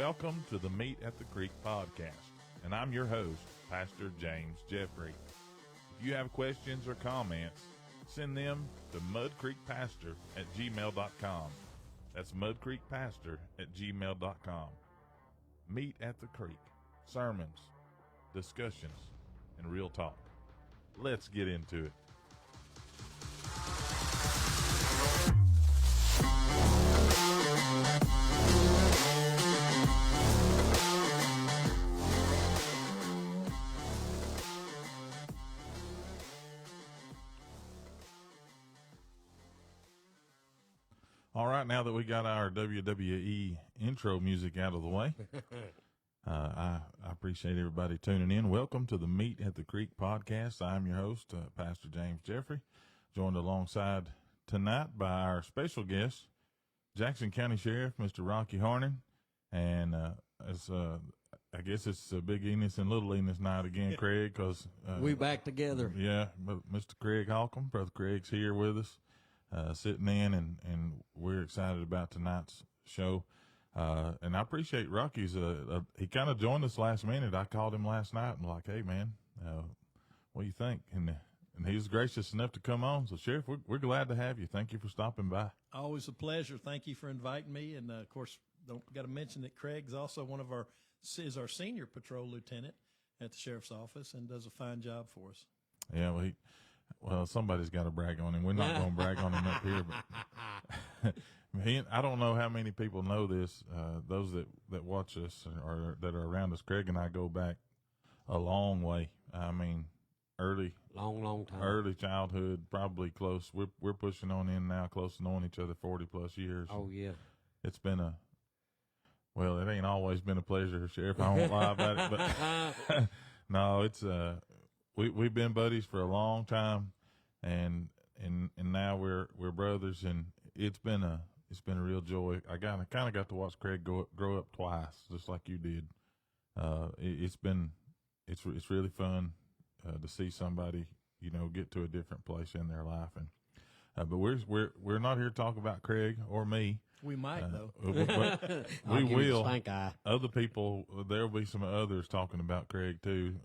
Welcome to the Meet at the Creek podcast, and I'm your host, Pastor James Jeffrey. If you have questions or comments, send them to mudcreekpastor@gmail.com. That's mudcreekpastor@gmail.com. Meet at the Creek, sermons, discussions, and real talk. Let's get into it. All right, now that we got our WWE intro music out of the way, I appreciate everybody tuning in. Welcome to the Meet at the Creek podcast. I'm your host, Pastor James Jeffrey, joined alongside tonight by our special guest, Jackson County Sheriff, Mr. Rocky Harnen. And I guess it's Big Enos and Little Enos night again, Craig, because we back together. Yeah, Mr. Craig Holcomb, Brother Craig's here with us. Sitting in, and we're excited about tonight's show. And I appreciate Rocky's, he kind of joined us last minute. I called him last night and like, hey man, what do you think? And he was gracious enough to come on. So Sheriff, we're glad to have you. Thank you for stopping by. Always a pleasure. Thank you for inviting me. And of course, got to mention that Craig's also is our senior patrol lieutenant at the sheriff's office and does a fine job for us. Yeah, well, somebody's got to brag on him. We're not going to brag on him up here, but I don't know how many people know this. Those that watch us or that are around us, Craig and I go back a long way. I mean, long time, early childhood, probably close. We're pushing on in now, close to knowing each other 40+ years. Oh yeah, it's been it ain't always been a pleasure, Sheriff. I won't lie about it, but no, it's We've been buddies for a long time, and now we're brothers, and it's been a real joy. I kind of got to watch Craig grow up twice, just like you did. It's really fun to see somebody get to a different place in their life, and but we're not here to talk about Craig or me. We might though. We will. Other people, there'll be some others talking about Craig too.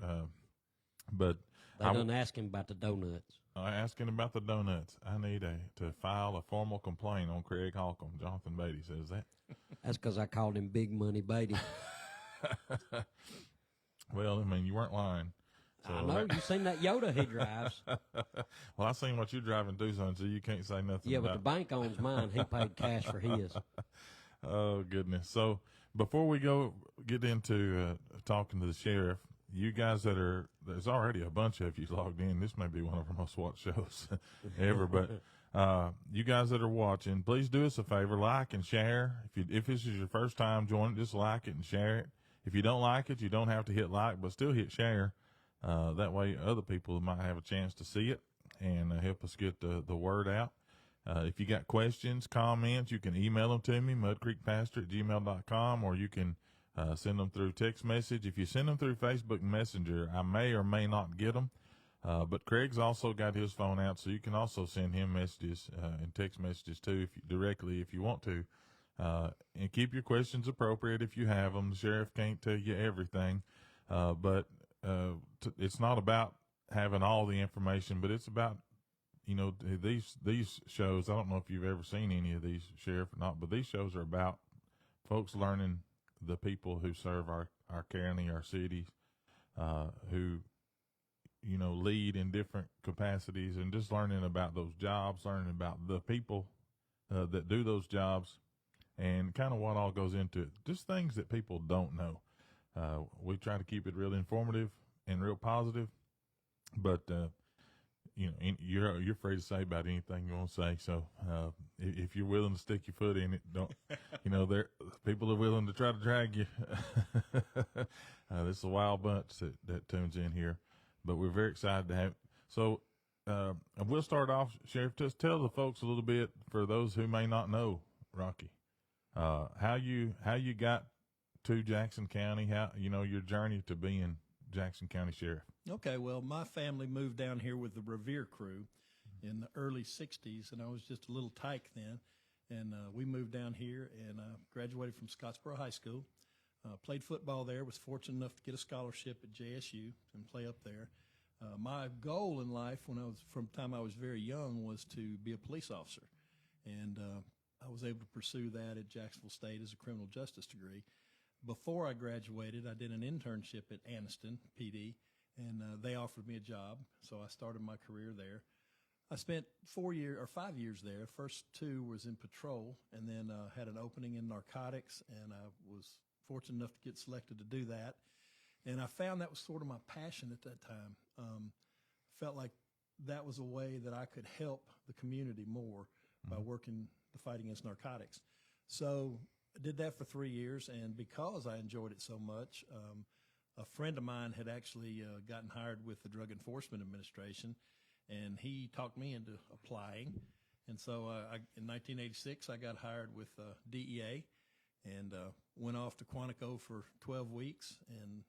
But they done asking about the donuts. Asking about the donuts. I need to file a formal complaint on Craig Holcomb. Jonathan Beatty says that. That's because I called him Big Money Beatty. Well, I mean, you weren't lying. So I know. You seen that Yoda he drives. Well, I seen what you're driving too, son, so you can't say nothing Yeah, about but the bank owns mine. He paid cash for his. Oh, goodness. So before we get into talking to the sheriff, you guys there's already a bunch of you logged in. This may be one of our most watched shows ever, but you guys that are watching, please do us a favor, like and share. If this is your first time joining, just like it and share it. If you don't like it, you don't have to hit like, but still hit share. That way other people might have a chance to see it and help us get the word out. If you got questions, comments, you can email them to me, mudcreekpastor@gmail.com, or you can send them through text message. If you send them through Facebook Messenger, I may or may not get them. But Craig's also got his phone out, so you can also send him messages and text messages too, directly if you want to. And keep your questions appropriate if you have them. The sheriff can't tell you everything, but it's not about having all the information, but it's about these shows. I don't know if you've ever seen any of these, Sheriff, or not, but these shows are about folks learning the people who serve our county, our cities, who, lead in different capacities, and just learning about those jobs, learning about the people that do those jobs, and kind of what all goes into it. Just things that people don't know. We try to keep it real informative and real positive, but you're free to say about anything you want to say. So if you're willing to stick your foot in it, people are willing to try to drag you. This is a wild bunch that tunes in here, but we're very excited to have. So we'll start off, Sheriff. Just tell the folks a little bit, for those who may not know, Rocky, how you got to Jackson County, how your journey to being Jackson County Sheriff. Okay, well, my family moved down here with the Revere crew in the early 60s, and I was just a little tyke then. And we moved down here and graduated from Scottsboro High School. Played football there. Was fortunate enough to get a scholarship at JSU and play up there. My goal in life, from the time I was very young, was to be a police officer, and I was able to pursue that at Jacksonville State as a criminal justice degree. Before I graduated, I did an internship at Anniston PD, and they offered me a job, so I started my career there. I spent 5 years there. First 2 was in patrol, and then had an opening in narcotics, and I was fortunate enough to get selected to do that. And I found that was sort of my passion at that time. Felt like that was a way that I could help the community more by working the fight against narcotics. So I did that for 3 years, and because I enjoyed it so much, a friend of mine had actually gotten hired with the Drug Enforcement Administration, and he talked me into applying. And so in 1986, I got hired with DEA and went off to Quantico for 12 weeks. And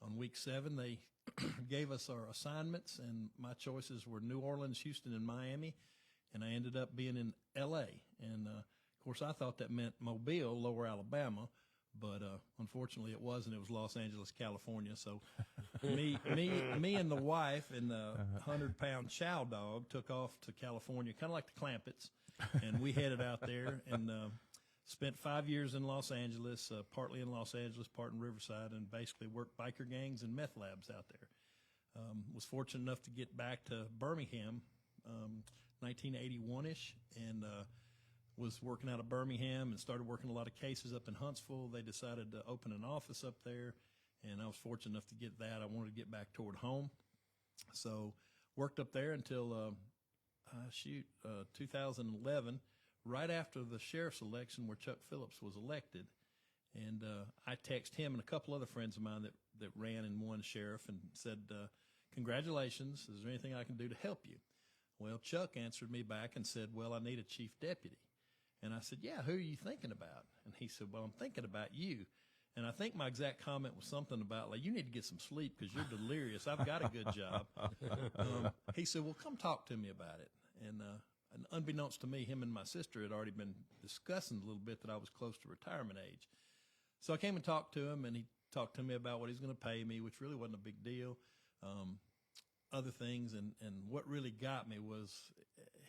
on week 7, they gave us our assignments, and my choices were New Orleans, Houston, and Miami. And I ended up being in L.A. And, of course, I thought that meant Mobile, Lower Alabama. But unfortunately, it wasn't. It was Los Angeles, California. So me and the wife and the 100-pound chow dog took off to California, kind of like the Clampetts, and we headed out there and spent 5 years in Los Angeles, partly in Los Angeles, part in Riverside, and basically worked biker gangs and meth labs out there. Was fortunate enough to get back to Birmingham, 1981-ish, and was working out of Birmingham and started working a lot of cases up in Huntsville. They decided to open an office up there, and I was fortunate enough to get that. I wanted to get back toward home. So worked up there until, 2011, right after the sheriff's election where Chuck Phillips was elected. And I texted him and a couple other friends of mine that ran and won sheriff and said, congratulations, is there anything I can do to help you? Well, Chuck answered me back and said, well, I need a chief deputy. And I said, yeah, who are you thinking about? And he said, well, I'm thinking about you. And I think my exact comment was something about, like, you need to get some sleep because you're delirious. I've got a good job. He said, well, come talk to me about it. And unbeknownst to me, him and my sister had already been discussing a little bit that I was close to retirement age. So I came and talked to him, and he talked to me about what he's going to pay me, which really wasn't a big deal. Other things, and what really got me was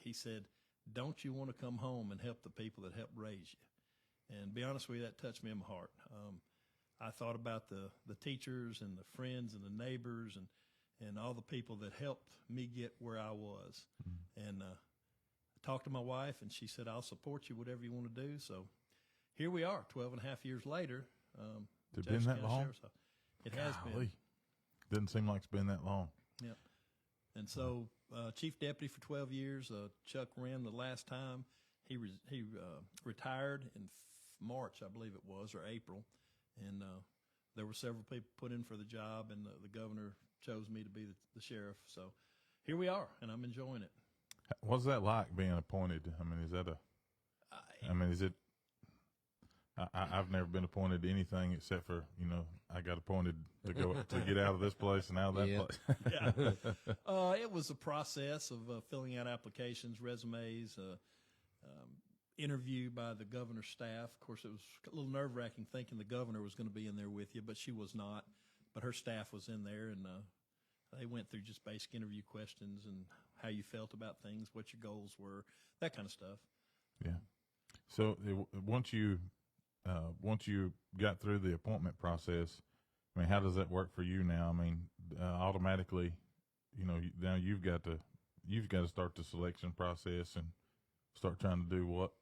he said, don't you want to come home and help the people that helped raise you? And to be honest with you, that touched me in my heart. I thought about the teachers and the friends and the neighbors and all the people that helped me get where I was. And I talked to my wife, and she said, I'll support you, whatever you want to do. So here we are, 12 and a half years later. It's been that long? It has been. Doesn't seem like it's been that long. Yep. And so, chief deputy for 12 years. Chuck ran the last time. He retired in March, I believe it was, or April. And there were several people put in for the job, and the governor chose me to be the sheriff. So here we are, and I'm enjoying it. What's that like being appointed? I mean, is it? I've never been appointed to anything except for, I got appointed to go to get out of this place and out of that place. Yeah. It was a process of filling out applications, resumes, interview by the governor's staff. Of course, it was a little nerve-wracking thinking the governor was going to be in there with you, but she was not. But her staff was in there, and they went through just basic interview questions and how you felt about things, what your goals were, that kind of stuff. Yeah. So once you got through the appointment process, I mean, how does that work for you now? I mean, automatically, now you've got to start the selection process and start trying to do what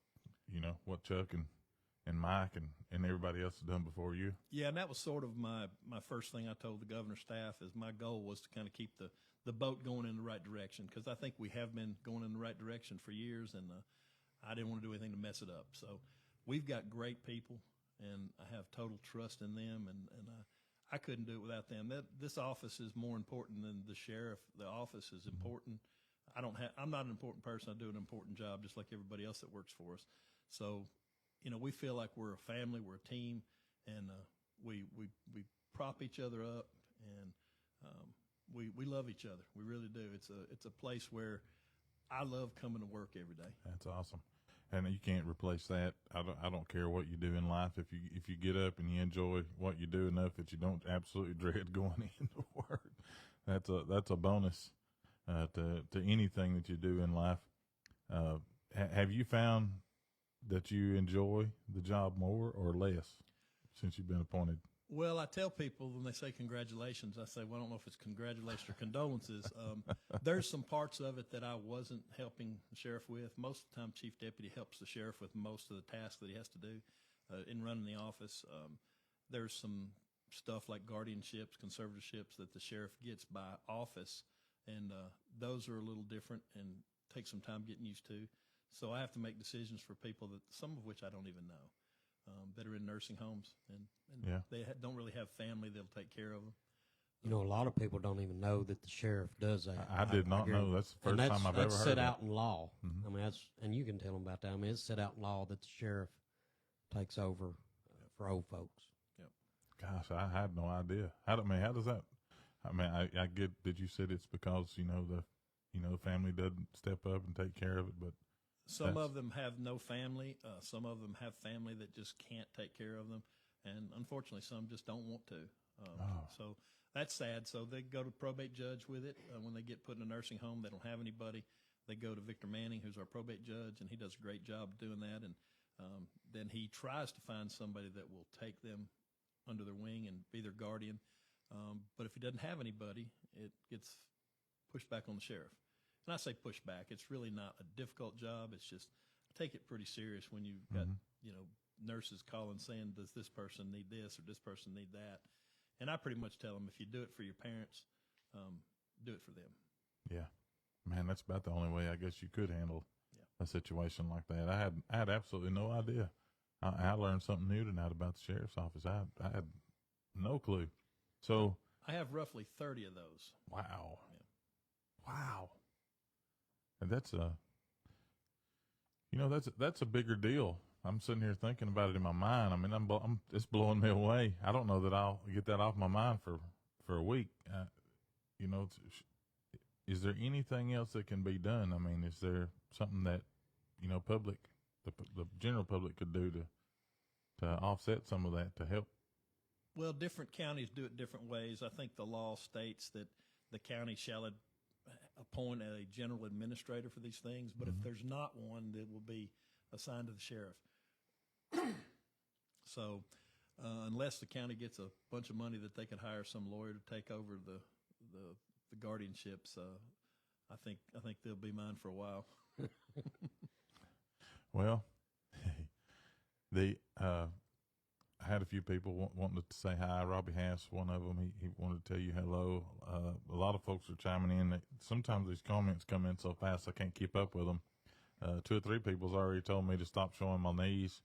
Chuck and Mike and everybody else has done before you. Yeah, and that was sort of my first thing I told the governor's staff is my goal was to kind of keep the boat going in the right direction, because I think we have been going in the right direction for years, and I didn't want to do anything to mess it up. So we've got great people, and I have total trust in them, and I couldn't do it without them. This office is more important than the sheriff. The office is important. I'm not an important person. I do an important job just like everybody else that works for us. So, we feel like we're a family, we're a team, and we prop each other up, and we love each other. We really do. It's a place where I love coming to work every day. That's awesome. and you can't replace that. I don't care what you do in life. If you get up and you enjoy what you do enough that you don't absolutely dread going into work, that's a bonus to anything that you do in life. Have you found that you enjoy the job more or less since you've been appointed? Well, I tell people when they say congratulations, I say, well, I don't know if it's congratulations or condolences. There's some parts of it that I wasn't helping the sheriff with. Most of the time, chief deputy helps the sheriff with most of the tasks that he has to do in running the office. There's some stuff like guardianships, conservatorships that the sheriff gets by office, and those are a little different and take some time getting used to. So I have to make decisions for people that some of which I don't even know. That are in nursing homes, and Yeah. they don't really have family that'll take care of them. You know, a lot of people don't even know that the sheriff does that. I did not know. That's the And first time I've that's ever heard set of out in law. Mhm. I mean, and you can tell them about that. I mean, it's set out in law that the sheriff takes over for old folks. Gosh, I had no idea. How does that? I mean, I get that you said it's because the family doesn't step up and take care of it, but Some of them have no family. Some of them have family that just can't take care of them, and unfortunately, some just don't want to. So that's sad. So they go to probate judge with it. When they get put in a nursing home, they don't have anybody. They go to Victor Manning, who's our probate judge, and he does a great job doing that. And then he tries to find somebody that will take them under their wing and be their guardian. But if he doesn't have anybody, it gets pushed back on the sheriff. And I say push back. It's really not a difficult job. It's just I take it pretty serious when you've got nurses calling saying, does this person need this or this person need that? And I pretty much tell them, if you do it for your parents, do it for them. yeah, man, that's about the only way I guess you could handle a situation like that. I had absolutely no idea. I learned something new tonight about the sheriff's office. I had no clue. So I have roughly 30 of those. wow, Yeah. wow. And that's a bigger deal. I'm sitting here thinking about it in my mind. I mean, it's blowing me away. I don't know that I'll get that off my mind for a week. Is there anything else that can be done? I mean, is there something that the general public could do to offset some of that to help? Well, different counties do it different ways. I think the law states that the county shall appoint a general administrator for these things, but if there's not one, that will be assigned to the sheriff. So unless the county gets a bunch of money that they could hire some lawyer to take over the guardianships, I think they'll be mine for a while. Well, I had a few people wanting to say hi. Robbie Hass, one of them, he wanted to tell you hello. A lot of folks are chiming in. Sometimes these comments come in so fast I can't keep up with them. 2 or 3 people's already told me to stop showing my knees.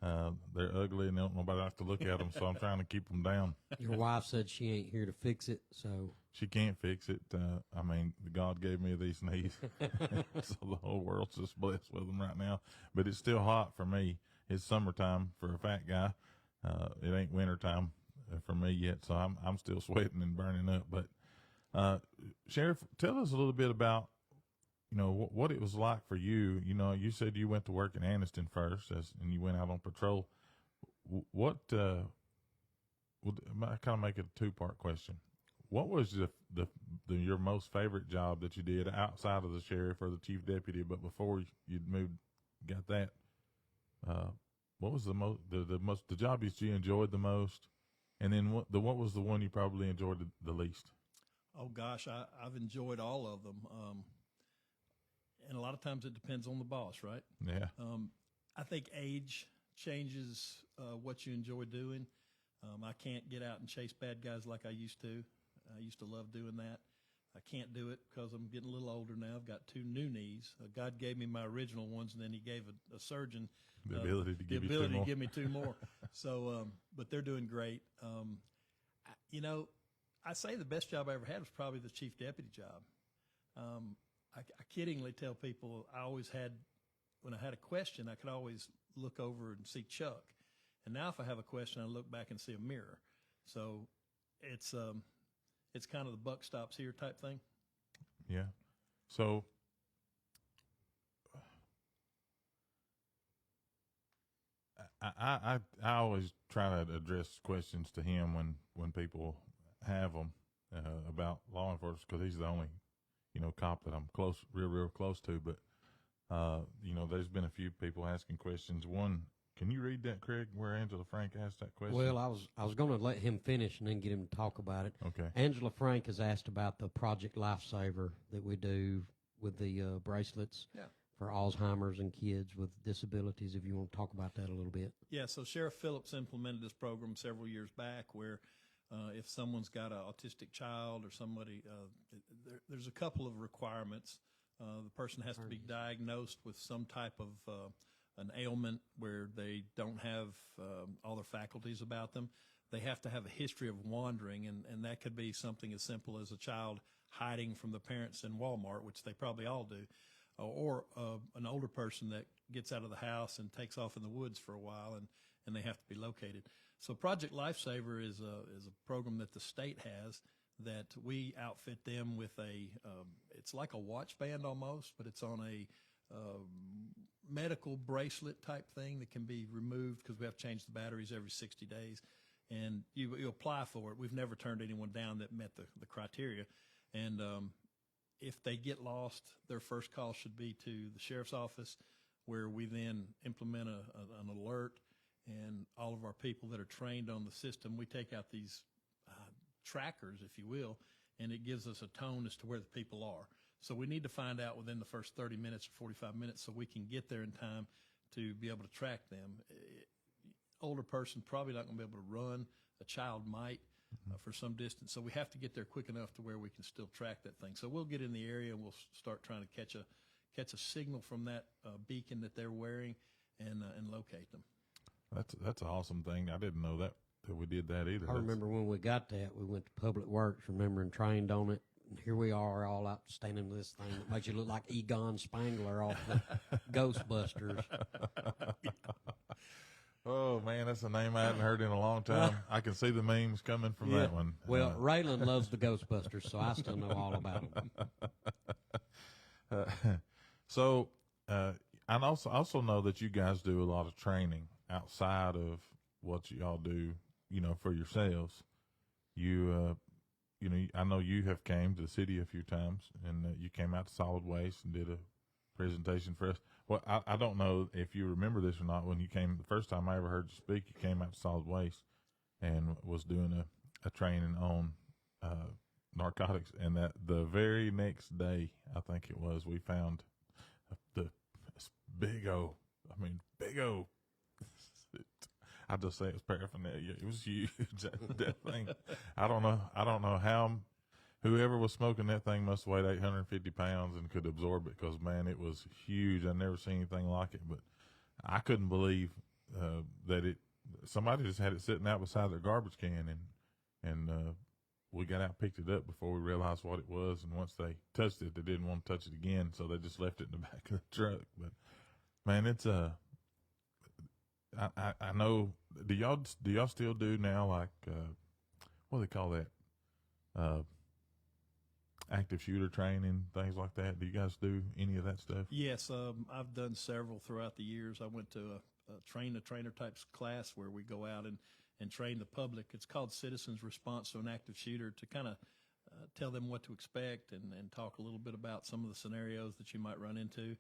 They're ugly and nobody likes to look at them, so I'm trying to keep them down. Your wife said she ain't here to fix it, so She can't fix it. I mean, God gave me these knees, so the whole world's just blessed with them right now. But it's still hot for me. It's summertime for a fat guy. It ain't wintertime for me yet, so I'm still sweating and burning up. But Sheriff, tell us a little bit about what it was like for you. You said you went to work in Anniston first, and you went out on patrol. What? I kind of make it a 2-part question. What was your most favorite job that you did outside of the sheriff or the chief deputy? But before you got that, what was the job that you enjoyed the most? And then what was the one you probably enjoyed the least? Oh gosh, I've enjoyed all of them. And a lot of times it depends on the boss, right? Yeah. I think age changes what you enjoy doing. I can't get out and chase bad guys like I used to. I used to love doing that. I can't do it because I'm getting a little older now. I've got 2 new knees. God gave me my original ones, and then he gave a surgeon The ability to give me 2 more. So, but they're doing great. I say the best job I ever had was probably the chief deputy job. I kiddingly tell people when I had a question, I could always look over and see Chuck. And now if I have a question, I look back and see a mirror. So it's kind of the buck stops here type thing. Yeah. So I always try to address questions to him when people have them about law enforcement, because he's the only cop that I'm real close to. But there's been a few people asking questions. One, can you read that, Craig, where Angela Frank asked that question? Well, I was going to let him finish and then get him to talk about it. Okay. Angela Frank has asked about the Project Lifesaver that we do with the bracelets for Alzheimer's and kids with disabilities. If you want to talk about that a little bit. Yeah, so Sheriff Phillips implemented this program several years back where if someone's got an autistic child or somebody, there's a couple of requirements. The person has to be diagnosed with some type of an ailment where they don't have all their faculties about them. They have to have a history of wandering, and that could be something as simple as a child hiding from the parents in Walmart, which they probably all do, or an older person that gets out of the house and takes off in the woods for a while, and they have to be located. So Project Lifesaver is a program that the state has that we outfit them with it's like a watch band almost, but it's on a medical bracelet type thing that can be removed because we have to change the batteries every 60 days. And you apply for it. We've never turned anyone down that met the criteria. And if they get lost, their first call should be to the sheriff's office, where we then implement an alert, and all of our people that are trained on the system, we take out these trackers, if you will, and it gives us a tone as to where the people are. So we need to find out within the first 30 minutes or 45 minutes so we can get there in time to be able to track them. Older person probably not going to be able to run. A child might for some distance. So we have to get there quick enough to where we can still track that thing. So we'll get in the area and we'll start trying to catch a signal from that beacon that they're wearing and locate them. That's an awesome thing. I didn't know that we did that either. I remember when we got that, we went to Public Works, and trained on it. And here we are all out standing with this thing that makes you look like Egon Spangler off the Ghostbusters. Oh, man, that's a name I hadn't heard in a long time. I can see the memes coming from that one. Well, Raylan loves the Ghostbusters, so I still know all about them. So I also know that you guys do a lot of training outside of what y'all do, for yourselves. I know you have came to the city a few times, and you came out to Solid Waste and did a presentation for us. Well, I don't know if you remember this or not. When you came, the first time I ever heard you speak, you came out to Solid Waste and was doing a training on narcotics. And that the very next day, I think it was, we found the big O. I just say it was paraphernalia. It was huge. that thing. I don't know how. Whoever was smoking that thing must have weighed 850 pounds and could absorb it, because, man, it was huge. I've never seen anything like it. But I couldn't believe that somebody just had it sitting out beside their garbage can, and we got out, picked it up before we realized what it was. And once they touched it, they didn't want to touch it again, so they just left it in the back of the truck. But, man, it's I know. Do y'all still do now, like what do they call that? Active shooter training, things like that. Do you guys do any of that stuff? Yes, I've done several throughout the years. I went to a train-the-trainer type class where we go out and train the public. It's called Citizens Response to an Active Shooter, to kind of tell them what to expect and talk a little bit about some of the scenarios that you might run into.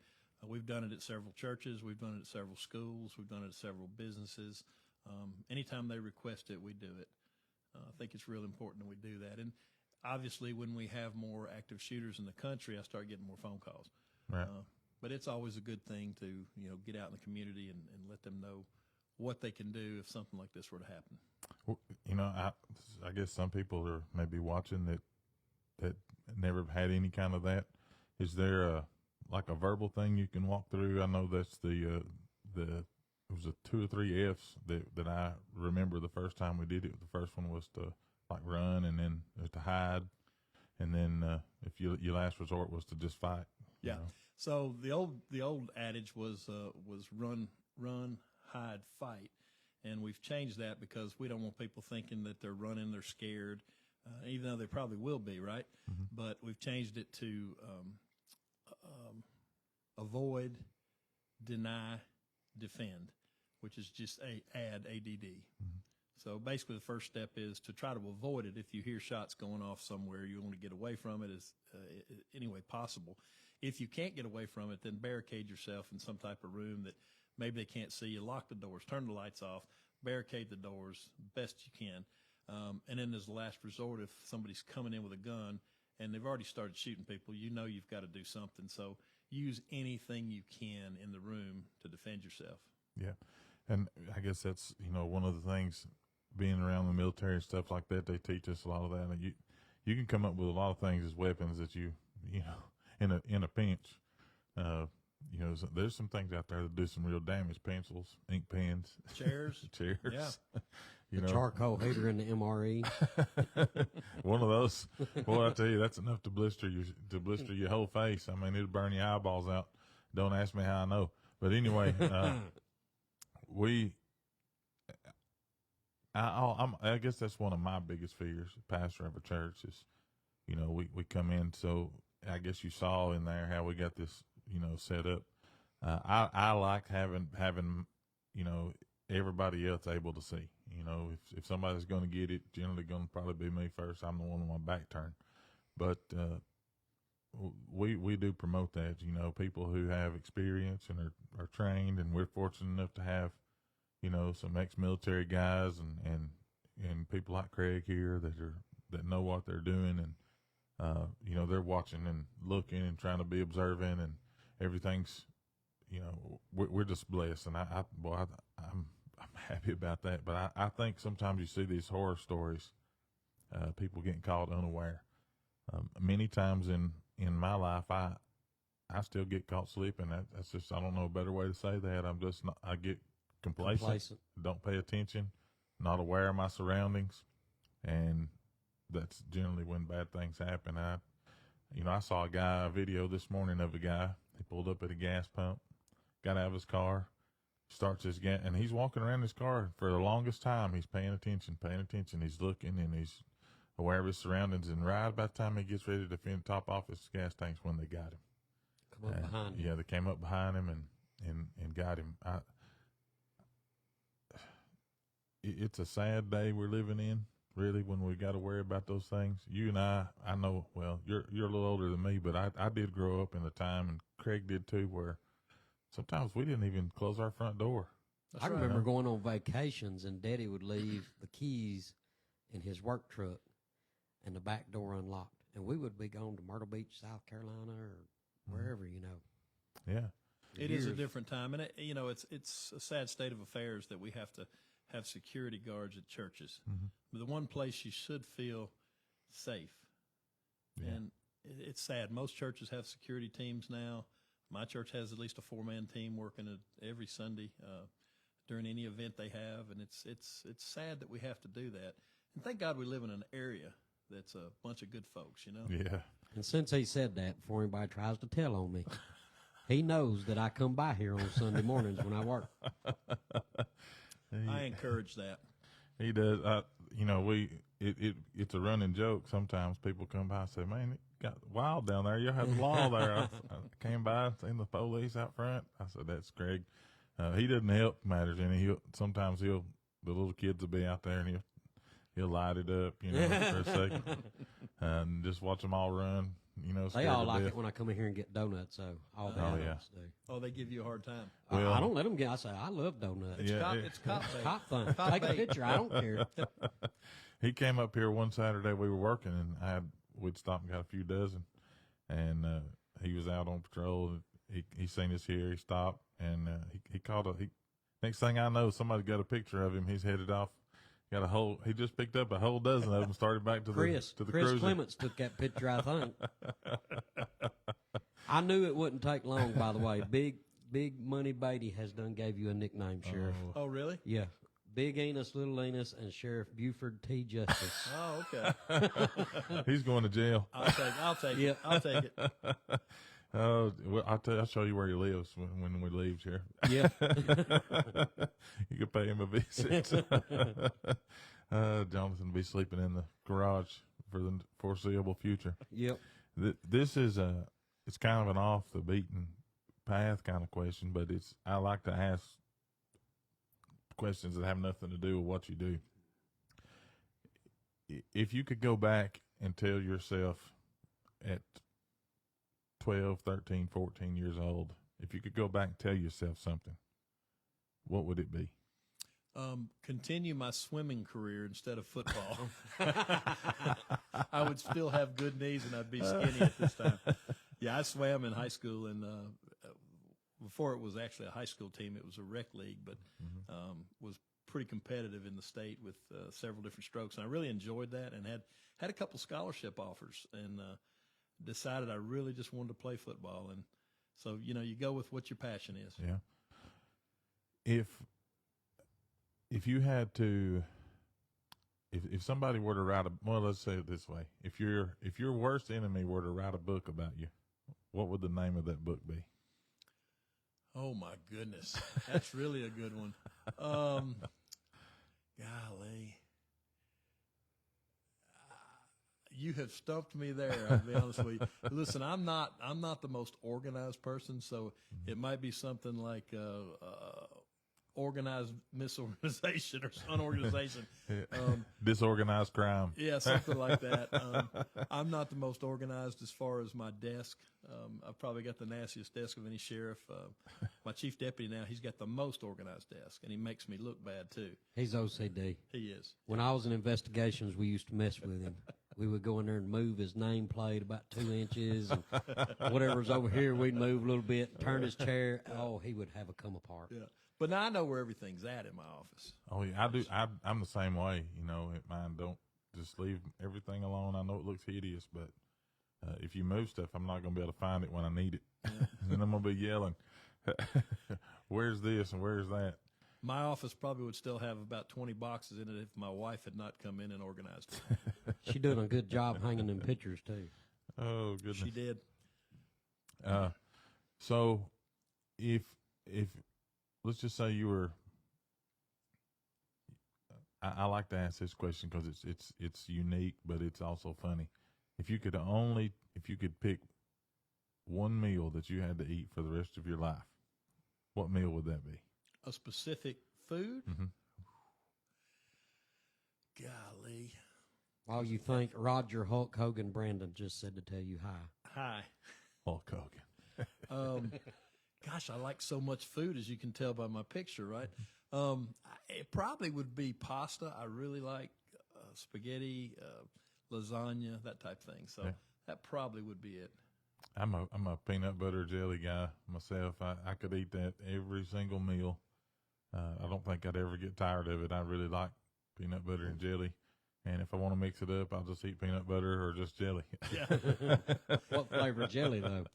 We've done it at several churches. We've done it at several schools. We've done it at several businesses. Anytime they request it, we do it. I think it's real important that we do that. And obviously, when we have more active shooters in the country, I start getting more phone calls. Right. But it's always a good thing to get out in the community and let them know what they can do if something like this were to happen. Well, I guess some people are maybe watching that never had any kind of that. Is there like a verbal thing you can walk through? I know that's it was a 2 or 3 F's that I remember the first time we did it. The first one was to like run, and then to hide, and then if your last resort was to just fight. Yeah. So the old adage was run, hide, fight, and we've changed that because we don't want people thinking that they're running, they're scared, even though they probably will be, right? Mm-hmm. But we've changed it to avoid, deny, defend. which is just ADD. So basically, the first step is to try to avoid it. If you hear shots going off somewhere, you want to get away from it as any way possible. If you can't get away from it, then barricade yourself in some type of room that maybe they can't see you. Lock the doors, turn the lights off, barricade the doors best you can. And then as a last resort, if somebody's coming in with a gun and they've already started shooting people, you know you've got to do something. So use anything you can in the room to defend yourself. Yeah. And I guess that's, one of the things, being around the military and stuff like that, they teach us a lot of that. And you can come up with a lot of things as weapons that in a pinch. There's some things out there that do some real damage. Pencils, ink pens, chairs. Yeah. Charcoal heater in the MRE. One of those. Boy, I tell you, that's enough to blister your whole face. I mean, it'll burn your eyeballs out. Don't ask me how I know. But anyway, I guess that's one of my biggest fears, pastor of a church, is, we come in. So I guess you saw in there how we got this, set up. I like having, everybody else able to see. If somebody's going to get it, generally going to probably be me first. I'm the one with my back turned. But we do promote that, people who have experience and are trained, and we're fortunate enough to have, some ex-military guys and people like Craig here that know what they're doing, and they're watching and looking and trying to be observant, and everything's, we're just blessed, and I'm happy about that. But I think sometimes you see these horror stories, people getting caught unaware. Many times in my life, I still get caught sleeping. That's just, I don't know a better way to say that. I get complacent, don't pay attention, not aware of my surroundings, and that's generally when bad things happen. I saw a video this morning of a guy. He pulled up at a gas pump, got out of his car, starts his gas, and he's walking around his car for the longest time. He's paying attention. He's looking, and he's aware of his surroundings. And right about the time he gets ready to top off his gas tanks, when they got him. Come up behind him. Yeah, they came up behind him and got him. It's a sad day we're living in, really, when we got to worry about those things. You and I know, well, you're a little older than me, but I did grow up in a time, and Craig did too, where sometimes we didn't even close our front door. I remember going on vacations, and Daddy would leave the keys in his work truck and the back door unlocked, and we would be going to Myrtle Beach, South Carolina, or wherever, Yeah. It is a different time, and it's a sad state of affairs that we have to have security guards at churches. But the one place you should feel safe. Yeah. And it's sad. Most churches have security teams now. My church has at least a 4-man team working every Sunday during any event they have, and it's sad that we have to do that. And thank God we live in an area that's a bunch of good folks, Yeah. And since he said that, before anybody tries to tell on me, he knows that I come by here on Sunday mornings when I work. I encourage that. He does. It's a running joke. Sometimes people come by and say, "Man, it got wild down there. You have the law there." I came by, seen the police out front. I said, "That's Craig." He doesn't help matters any. Sometimes the little kids will be out there, and he'll light it up, for a second, and just watch them all run. They all like it when I come in here and get donuts. So all the adults do. Oh, they give you a hard time. Well, I don't let them get. I say I love donuts. It's cop Cop fun. Take a picture. I don't care. He came up here one Saturday. We were working, and we'd stopped and got a few dozen, and he was out on patrol. He seen us here. He stopped, and he called next thing I know, somebody got a picture of him. He's headed off. He just picked up a whole dozen of them, started back to the Chris cruiser. Clements took that picture, I think. I knew it wouldn't take long, by the way. Big Money Beatty has gave you a nickname, Sheriff. Oh, really? Yeah. Big Enos, Little Enos, and Sheriff Buford T. Justice. Oh, okay. He's going to jail. I'll take it. I'll take it. Oh, well, I'll show you where he lives when we leave here. Yeah. You can pay him a visit. Jonathan will be sleeping in the garage for the foreseeable future. Yep. This is it's kind of an off the beaten path kind of question, but I like to ask questions that have nothing to do with what you do. If you could go back and tell yourself at 12, 13, 14 years old, if you could go back and tell yourself something, what would it be? Continue my swimming career instead of football. I would still have good knees and I'd be skinny at this time. Yeah, I swam in high school, and before it was actually a high school team, it was a rec league, but was pretty competitive in the state with several different strokes. And I really enjoyed that, and had a couple scholarship offers, and decided I really just wanted to play football. And so, you go with what your passion is. Yeah. If you had to, if somebody were to write let's say it this way: if your worst enemy were to write a book about you, what would the name of that book be? Oh my goodness, that's really a good one. Golly, you have stumped me there. I'll be honest with you. Listen, I'm not the most organized person, so it might be something like organized misorganization or unorganization. Disorganized crime. Yeah, something like that. I'm not the most organized as far as my desk. I've probably got the nastiest desk of any sheriff. My chief deputy now, he's got the most organized desk, and he makes me look bad too. He's OCD. He is. When I was in investigations, we used to mess with him. We would go in there and move his nameplate about 2 inches, and whatever's over here, we'd move a little bit, turn his chair. Oh, he would have a come apart. Yeah. But now I know where everything's at in my office. Oh yeah, I do. I'm the same way. Mine don't just leave everything alone. I know it looks hideous, but if you move stuff, I'm not going to be able to find it when I need it. Yeah. And then I'm going to be yelling, "Where's this and where's that?" My office probably would still have about 20 boxes in it if my wife had not come in and organized it. She doing a good job hanging them pictures too. Oh goodness, she did. So if let's just say you were, I like to ask this question because it's unique, but it's also funny. If you could pick one meal that you had to eat for the rest of your life, what meal would that be? A specific food? Mm-hmm. Golly. While you think, Roger Hulk Hogan Brandon just said to tell you hi. Hi. Hulk Hogan. Gosh, I like so much food, as you can tell by my picture, right? It probably would be pasta. I really like spaghetti, lasagna, that type of thing. So that probably would be it. I'm a peanut butter jelly guy myself. I could eat that every single meal. I don't think I'd ever get tired of it. I really like peanut butter and jelly. And if I want to mix it up, I'll just eat peanut butter or just jelly. Yeah. What flavor jelly, though?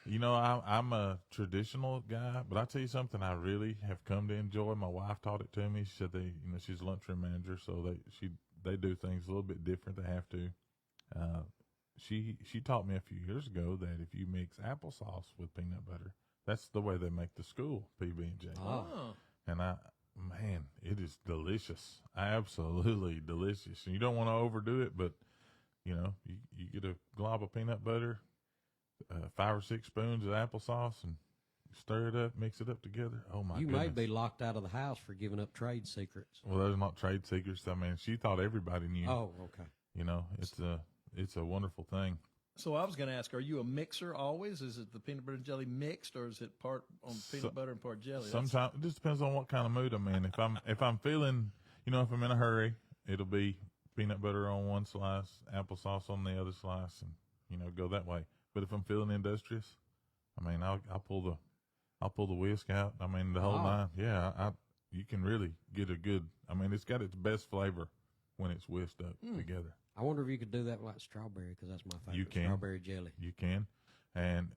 I'm a traditional guy, but I tell you something I really have come to enjoy. My wife taught it to me. She said she's a lunchroom manager, so they do things a little bit different. They have to. She taught me a few years ago that if you mix applesauce with peanut butter, that's the way they make the school PB&J. Oh. And man, it is delicious. Absolutely delicious. And you don't want to overdo it, but you get a glob of peanut butter, 5 or 6 spoons of applesauce, and stir it up, mix it up together. Oh my goodness. You may be locked out of the house for giving up trade secrets. Well, those are not trade secrets. I mean, she thought everybody knew. Oh, okay. It's a wonderful thing. So I was going to ask, are you a mixer always? Is it the peanut butter and jelly mixed, or is it part on peanut butter and part jelly? Sometimes it just depends on what kind of mood I'm in. If I'm feeling, if I'm in a hurry, it'll be peanut butter on one slice, applesauce on the other slice, and go that way. But if I'm feeling industrious, I mean, I'll pull the whisk out. I mean, the whole nine. Yeah, you can really get a good. I mean, it's got its best flavor when it's whisked up together. I wonder if you could do that with strawberry, because that's my favorite. You can. Strawberry jelly. You can. And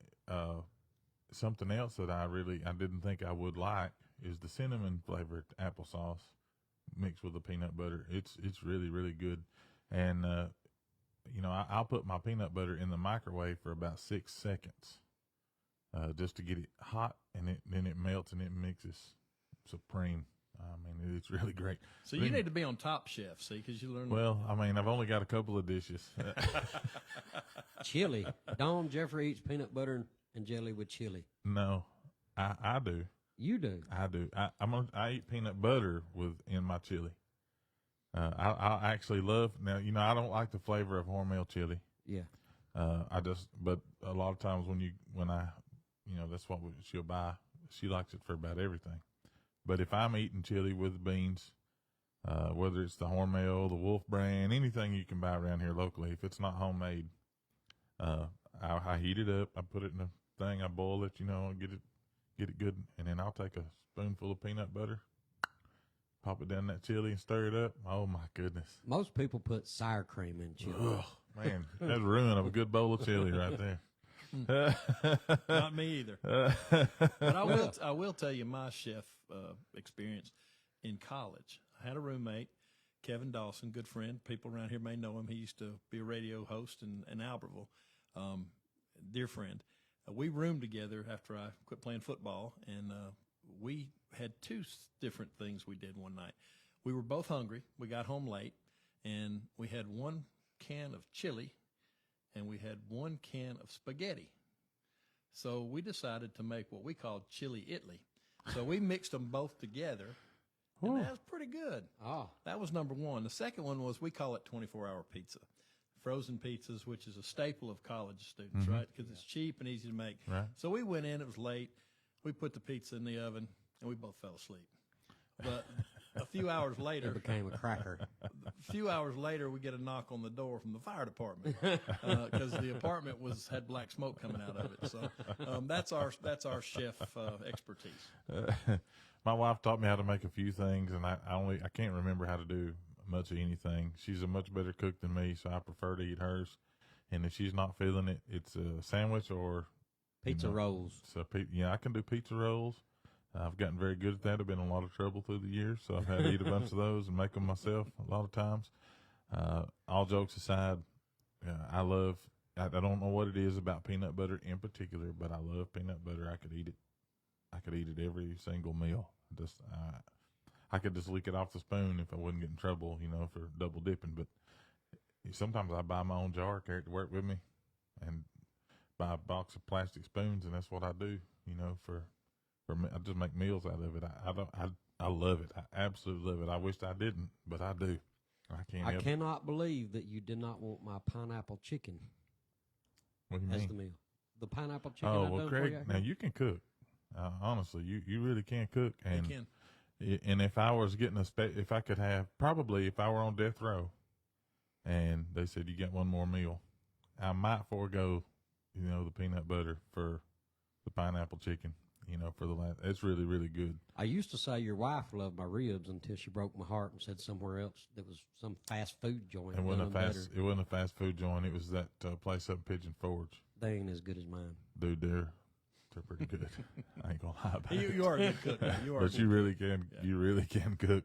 something else that I didn't think I would like is the cinnamon flavored applesauce mixed with the peanut butter. It's really, really good. And I'll put my peanut butter in the microwave for about 6 seconds, just to get it hot, and then it melts and it mixes supreme. I mean, it's really great. So you need to be on Top Chef, see, because you learn. Well, I mean, I've only got a couple of dishes. Chili. Jeffrey eats peanut butter and jelly with chili. No, I do. You do. I do. I eat peanut butter in my chili. I actually love now. I don't like the flavor of Hormel chili. Yeah. But a lot of times that's what she'll buy. She likes it for about everything. But if I'm eating chili with beans, whether it's the Hormel, the Wolf brand, anything you can buy around here locally, if it's not homemade, I heat it up. I put it in a thing. I boil it. Get it good, and then I'll take a spoonful of peanut butter, pop it down that chili, and stir it up. Oh my goodness! Most people put sour cream in chili. Ugh, man, that's a ruin of a good bowl of chili right there. Not me either. But I will tell you my chef experience in college. I had a roommate, Kevin Dawson, good friend. People around here may know him. He used to be a radio host in Albertville. Dear friend. We roomed together after I quit playing football, and we had two different things we did one night. We were both hungry. We got home late, and we had one can of chili, and we had one can of spaghetti. So we decided to make what we called chili Italy. So we mixed them both together, and that was pretty good. Oh. That was number one. The second one was we call it 24-hour pizza. Frozen pizzas, which is a staple of college students, right? Because it's cheap and easy to make. Right. So we went in, it was late. We put the pizza in the oven, and we both fell asleep. But a few hours later, It became a cracker. we get a knock on the door from the fire department because the apartment had black smoke coming out of it. So that's our chef expertise. My wife taught me how to make a few things, and I can't remember how to do much of anything. She's a much better cook than me, so I prefer to eat hers. And if she's not feeling it, it's a sandwich or Pizza rolls. So I can do pizza rolls. I've gotten very good at that. I've been in a lot of trouble through the years, so I've had to eat a bunch of those and make them myself a lot of times. All jokes aside, I don't know what it is about peanut butter in particular, but I love peanut butter. I could eat it. I could eat it every single meal. I could just lick it off the spoon if I wouldn't get in trouble, for double dipping. But sometimes I buy my own jar, carry it to work with me, and buy a box of plastic spoons, and that's what I do, for me. I just make meals out of it. I love it. I absolutely love it. I wish I didn't, but I do. I cannot believe that you did not want my pineapple chicken What do you as mean? the meal. The pineapple chicken. Oh, well, Craig, now you can cook. Honestly, you really can cook. And You can. And if I was getting if I could have, probably if I were on death row and they said, you get one more meal, I might forego, the peanut butter for the pineapple chicken, for the last. It's really, really good. I used to say your wife loved my ribs until she broke my heart and said somewhere else there was some fast food joint. It wasn't a fast food joint. It was that place up in Pigeon Forge. They ain't as good as mine. Dude, they're pretty good. I ain't gonna lie about it. You are a good cook. Man. You are. But you really can. Yeah. You really can cook.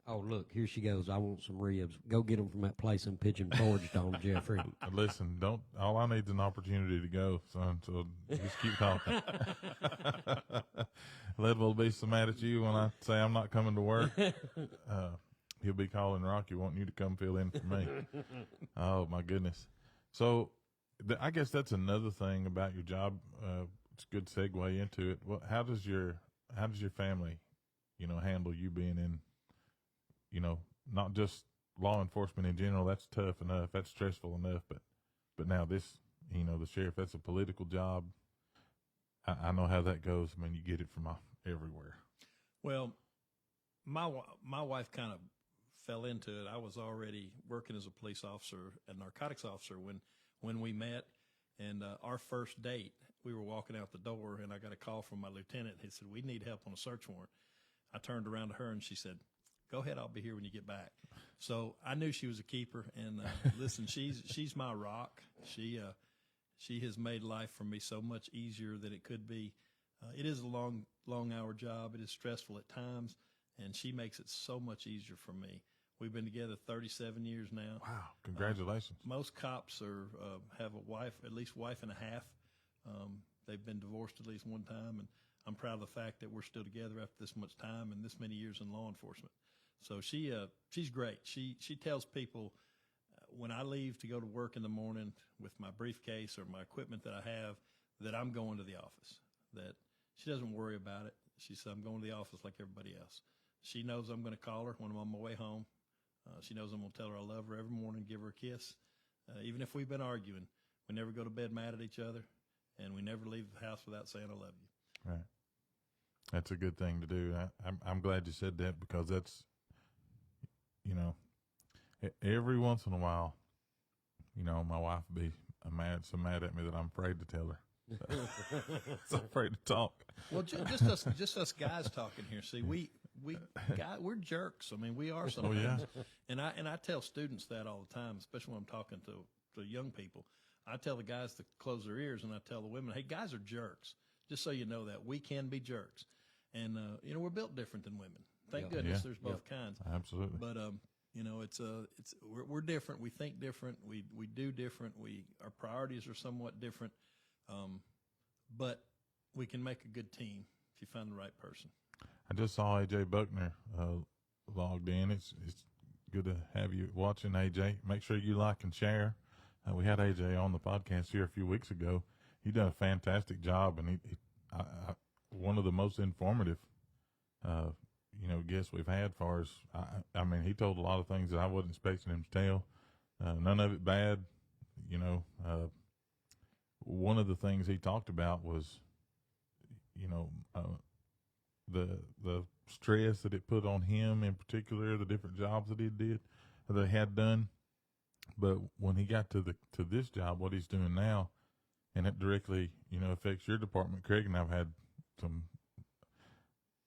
Oh, look, here she goes. I want some ribs. Go get them from that place in Pigeon Forge, don't Jeffrey. Listen, all I need is an opportunity to go, son. So just keep talking. Led will be so mad at you when I say I'm not coming to work. He'll be calling Rocky, wanting you to come fill in for me. Oh my goodness. So. I guess that's another thing about your job. It's a good segue into it. Well, how does your family, handle you being in, not just law enforcement in general? That's tough enough. That's stressful enough. But now this, the sheriff, that's a political job. I know how that goes. I mean, you get it from everywhere. Well, my wife kind of fell into it. I was already working as a police officer, a narcotics officer when we met, and our first date, we were walking out the door, and I got a call from my lieutenant. He said, we need help on a search warrant. I turned around to her, and she said, go ahead, I'll be here when you get back. So I knew she was a keeper, and listen, she's my rock. She has made life for me so much easier than it could be. It is a long hour job. It is stressful at times, and she makes it so much easier for me. We've been together 37 years now. Wow! Congratulations. Most cops have a wife, at least wife and a half. They've been divorced at least one time, and I'm proud of the fact that we're still together after this much time and this many years in law enforcement. So she's great. She tells people when I leave to go to work in the morning with my briefcase or my equipment that I have that I'm going to the office. That She doesn't worry about it. She said, I'm going to the office like everybody else. She knows I'm going to call her when I'm on my way home. She knows I'm going to tell her I love her every morning, give her a kiss. Even if we've been arguing, we never go to bed mad at each other, and we never leave the house without saying I love you. Right. That's a good thing to do. I'm glad you said that, because that's, you know, every once in a while, you know, my wife would be so mad at me that I'm afraid to tell her. So afraid to talk. Well, just us guys talking here. See, we're jerks. I mean, we are sometimes. Oh, yeah. And I tell students that all the time, especially when I'm talking to young people. I tell the guys to close their ears, and I tell the women, hey, guys are jerks. Just so you know that we can be jerks, and you know, we're built different than women. Thank goodness there's both kinds. Absolutely. But you know, we're different. We think different. We do different. Our priorities are somewhat different. But we can make a good team if you find the right person. I just saw AJ Buckner logged in. It's good to have you watching, AJ. Make sure you like and share. We had AJ on the podcast here a few weeks ago. He done a fantastic job, and he one of the most informative, you know, guests we've had. Far as I mean, he told a lot of things that I wasn't expecting him to tell. None of it bad, you know. One of the things he talked about was, you know, the stress that it put on him in particular, the different jobs that they had done. But when he got to this job, what he's doing now, and it directly, you know, affects your department, Craig, and I've had some,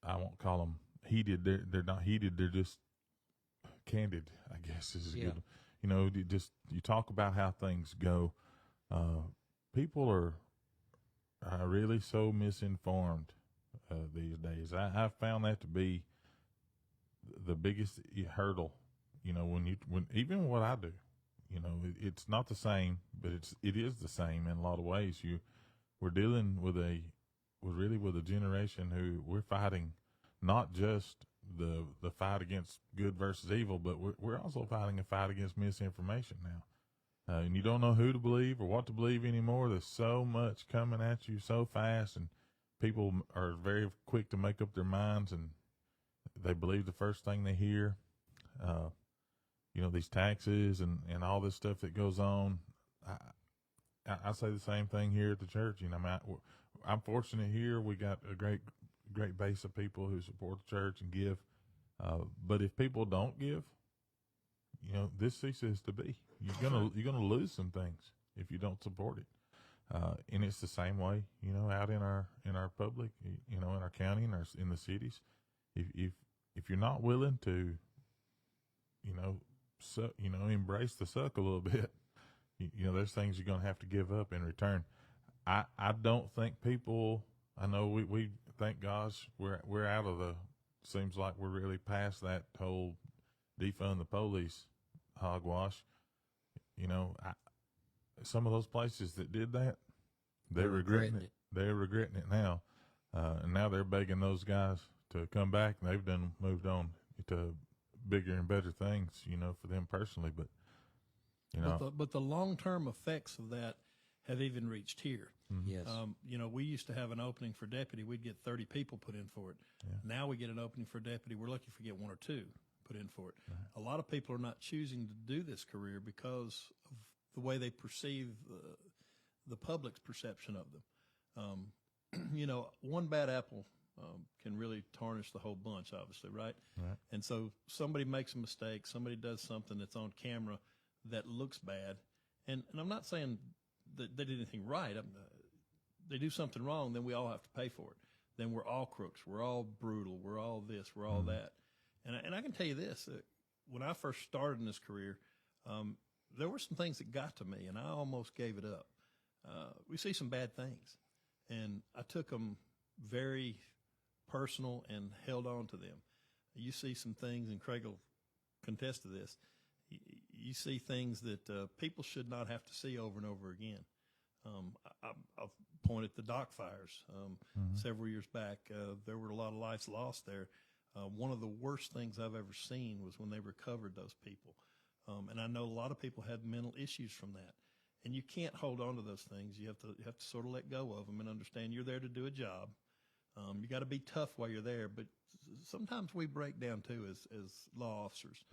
I won't call them heated. They're not heated. They're just candid, I guess is good. You know, you talk about how things go. People are really so misinformed these days. I found that to be the biggest hurdle. You know, when even what I do, you know, it's not the same, but it is the same in a lot of ways. We're dealing with a generation who we're fighting not just the fight against good versus evil, but we're also fighting a fight against misinformation now. And you don't know who to believe or what to believe anymore. There's so much coming at you so fast, and people are very quick to make up their minds, and they believe the first thing they hear. You know, these taxes and all this stuff that goes on. I say the same thing here at the church. You know, I'm fortunate here. We got a great base of people who support the church and give. But if people don't give, you know, this ceases to be. You're gonna lose some things if you don't support it. And it's the same way, you know, out in our public, you know, in our county and in the cities. If you're not willing to, embrace the suck a little bit, you know, there's things you're gonna have to give up in return. I don't think people. I know we thank gosh we're out of the. Seems like we're really past that whole defund the police hogwash. You know, some of those places that did that, they're regretting it. They're regretting it now, and now they're begging those guys to come back. And they've moved on to bigger and better things, you know, for them personally. But you know, but the long-term effects of that have even reached here. Mm-hmm. Yes. You know, we used to have an opening for deputy. We'd get 30 people put in for it. Yeah. Now we get an opening for deputy. We're lucky if we get one or two put in for it. Right. A lot of people are not choosing to do this career because of the way they perceive the public's perception of them. You know, one bad apple can really tarnish the whole bunch, obviously, right? Right. And so somebody makes a mistake, somebody does something that's on camera that looks bad, and I'm not saying that they did anything right. They do something wrong, then we all have to pay for it. Then we're all crooks. We're all brutal. We're all this. We're all that. And I can tell you this, when I first started in this career, there were some things that got to me, and I almost gave it up. We see some bad things, and I took them very personal and held on to them. You see some things, and Craig will contest to this, you see things that people should not have to see over and over again. I've pointed the dock fires several years back. There were a lot of lives lost there. One of the worst things I've ever seen was when they recovered those people. And I know a lot of people had mental issues from that. And you can't hold on to those things. You have to sort of let go of them and understand you're there to do a job. You got to be tough while you're there, but sometimes we break down too as law officers.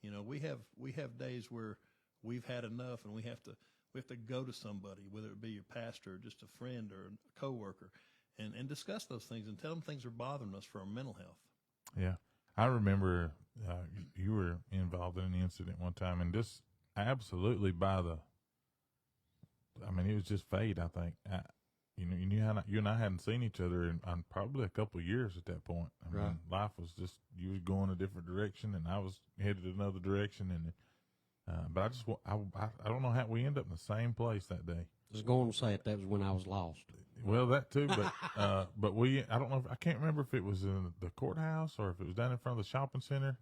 You know, we have days where we've had enough, and we have to go to somebody, whether it be your pastor or just a friend or a coworker, and discuss those things and tell them things are bothering us for our mental health. Yeah. I remember you were involved in an incident one time, and just absolutely it was just fate, I think. You and I hadn't seen each other in probably a couple of years at that point. I mean, life was just, you was going a different direction, and I was headed another direction, and but I don't know how we ended up in the same place that day. I was going to say that was when I was lost. Well, that too, but I don't know. I can't remember if it was in the courthouse or if it was down in front of the shopping center.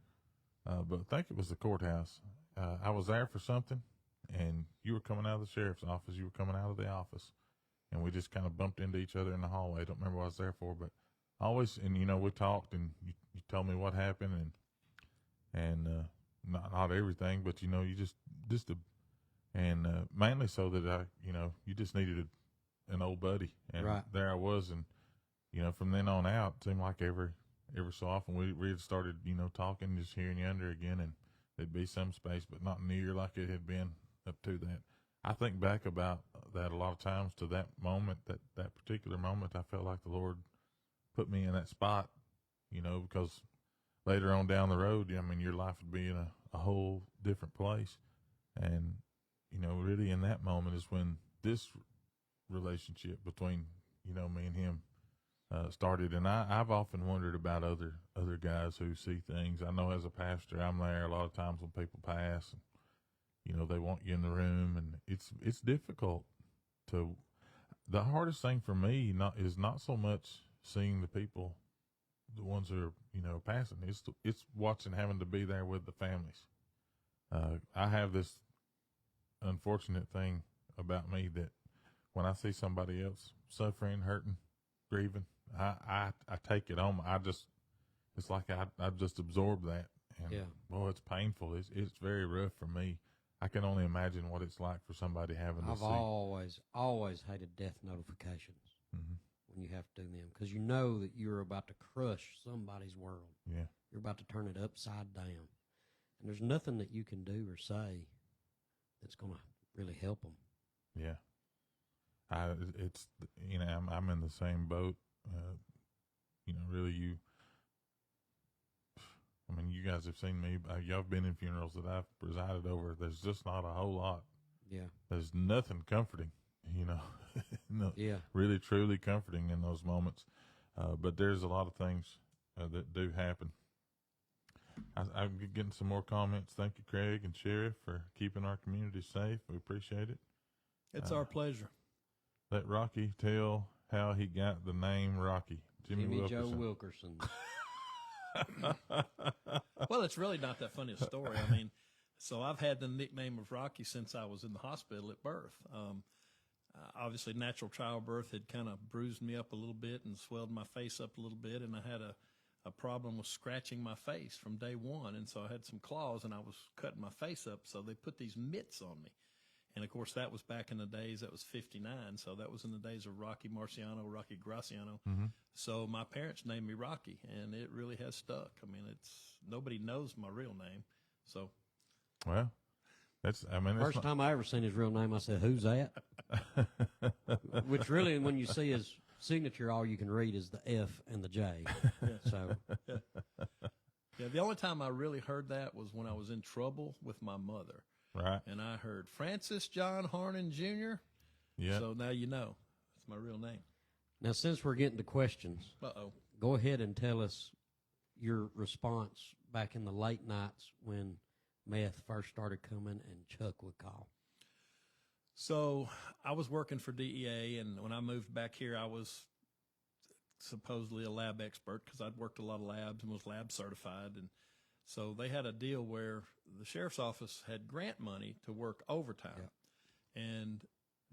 But I think it was the courthouse. I was there for something, and you were coming out of the sheriff's office. You were coming out of the office, and we just kind of bumped into each other in the hallway. I don't remember what I was there for, but we talked, and you told me what happened, and not everything, but mainly so that you just needed an old buddy, and there I was, and from then on out, it seemed like every so often we had started talking, just hearing you under again, and there'd be some space, but not near like it had been up to that. I think back about that a lot of times to that moment, that particular moment. I felt like the Lord put me in that spot, because later on down the road, your life would be in a whole different place, and really in that moment is when this relationship between me and him started. And I've often wondered about other guys who see things. I know as a pastor, I'm there a lot of times when people pass, and they want you in the room, and it's difficult to. The hardest thing for me is not so much seeing the people, the ones who are passing. It's watching, having to be there with the families. I have this unfortunate thing about me that when I see somebody else suffering, hurting, grieving, I take it on. It's like I just absorb that, and boy, it's painful. It's very rough for me. I can only imagine what it's like for somebody having to see. I've always hated death notifications when you have to do them, because you know that you're about to crush somebody's world. Yeah, you're about to turn it upside down, and there's nothing that you can do or say that's going to really help them. Yeah. I'm in the same boat. Really, you guys have seen me. Y'all have been in funerals that I've presided over. There's just not a whole lot. Yeah. There's nothing comforting, no, yeah, really, truly comforting in those moments. But there's a lot of things that do happen. I'm getting some more comments. Thank you, Craig and Sheriff, for keeping our community safe. We appreciate it. It's our pleasure. Let Rocky tell how he got the name Rocky. Jimmy Joe Wilkerson. Well, it's really not that funny a story. So I've had the nickname of Rocky since I was in the hospital at birth. Obviously, natural childbirth had kind of bruised me up a little bit and swelled my face up a little bit, and I had a problem with scratching my face from day one, and so I had some claws, and I was cutting my face up, so they put these mitts on me. And, of course, that was back in the days, that was 59, so that was in the days of Rocky Marciano, Rocky Graciano. So my parents named me Rocky, and it really has stuck. Nobody knows my real name, so. Well, First time I ever seen his real name, I said, "Who's that?" Which really, when you see his signature, all you can read is the F and the J. So. Yeah, the only time I really heard that was when I was in trouble with my mother. Right. And I heard Francis John Harnen Jr. Yeah. So now you know. It's my real name. Now, since we're getting to questions, go ahead and tell us your response back in the late nights when meth first started coming and Chuck would call. So I was working for DEA, and when I moved back here, I was supposedly a lab expert because I'd worked a lot of labs and was lab certified. And so they had a deal where the sheriff's office had grant money to work overtime, and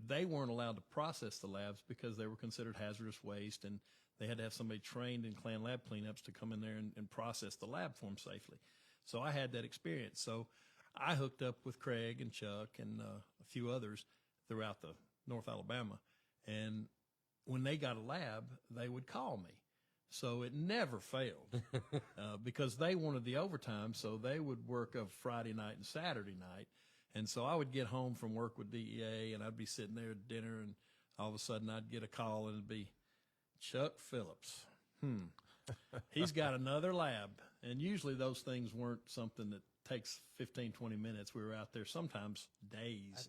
they weren't allowed to process the labs because they were considered hazardous waste, and they had to have somebody trained in Klan lab cleanups to come in there and process the lab for them safely. So I had that experience. So I hooked up with Craig and Chuck and a few others throughout the North Alabama, and when they got a lab, they would call me. So it never failed because they wanted the overtime, so they would work a Friday night and Saturday night. And so I would get home from work with DEA, and I'd be sitting there at dinner, and all of a sudden I'd get a call, and it'd be Chuck Phillips. He's got another lab. And usually those things weren't something that takes 15, 20 minutes. We were out there sometimes days.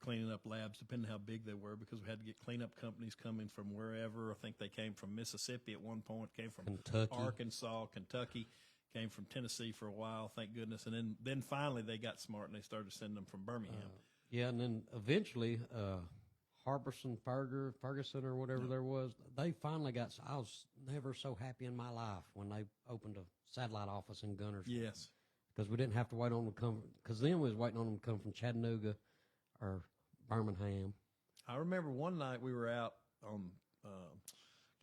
Cleaning up labs, depending how big they were, because we had to get cleanup companies coming from wherever. I think they came from Mississippi at one point, came from Kentucky. Arkansas, Kentucky, came from Tennessee for a while, thank goodness. And then finally they got smart and they started sending them from Birmingham. And then eventually Ferguson or whatever there was, they finally got, I was never so happy in my life when they opened a satellite office in Gunnersville. Yes. Because we didn't have to wait on them to come, because then we was waiting on them to come from Chattanooga or Birmingham. I remember one night we were out on,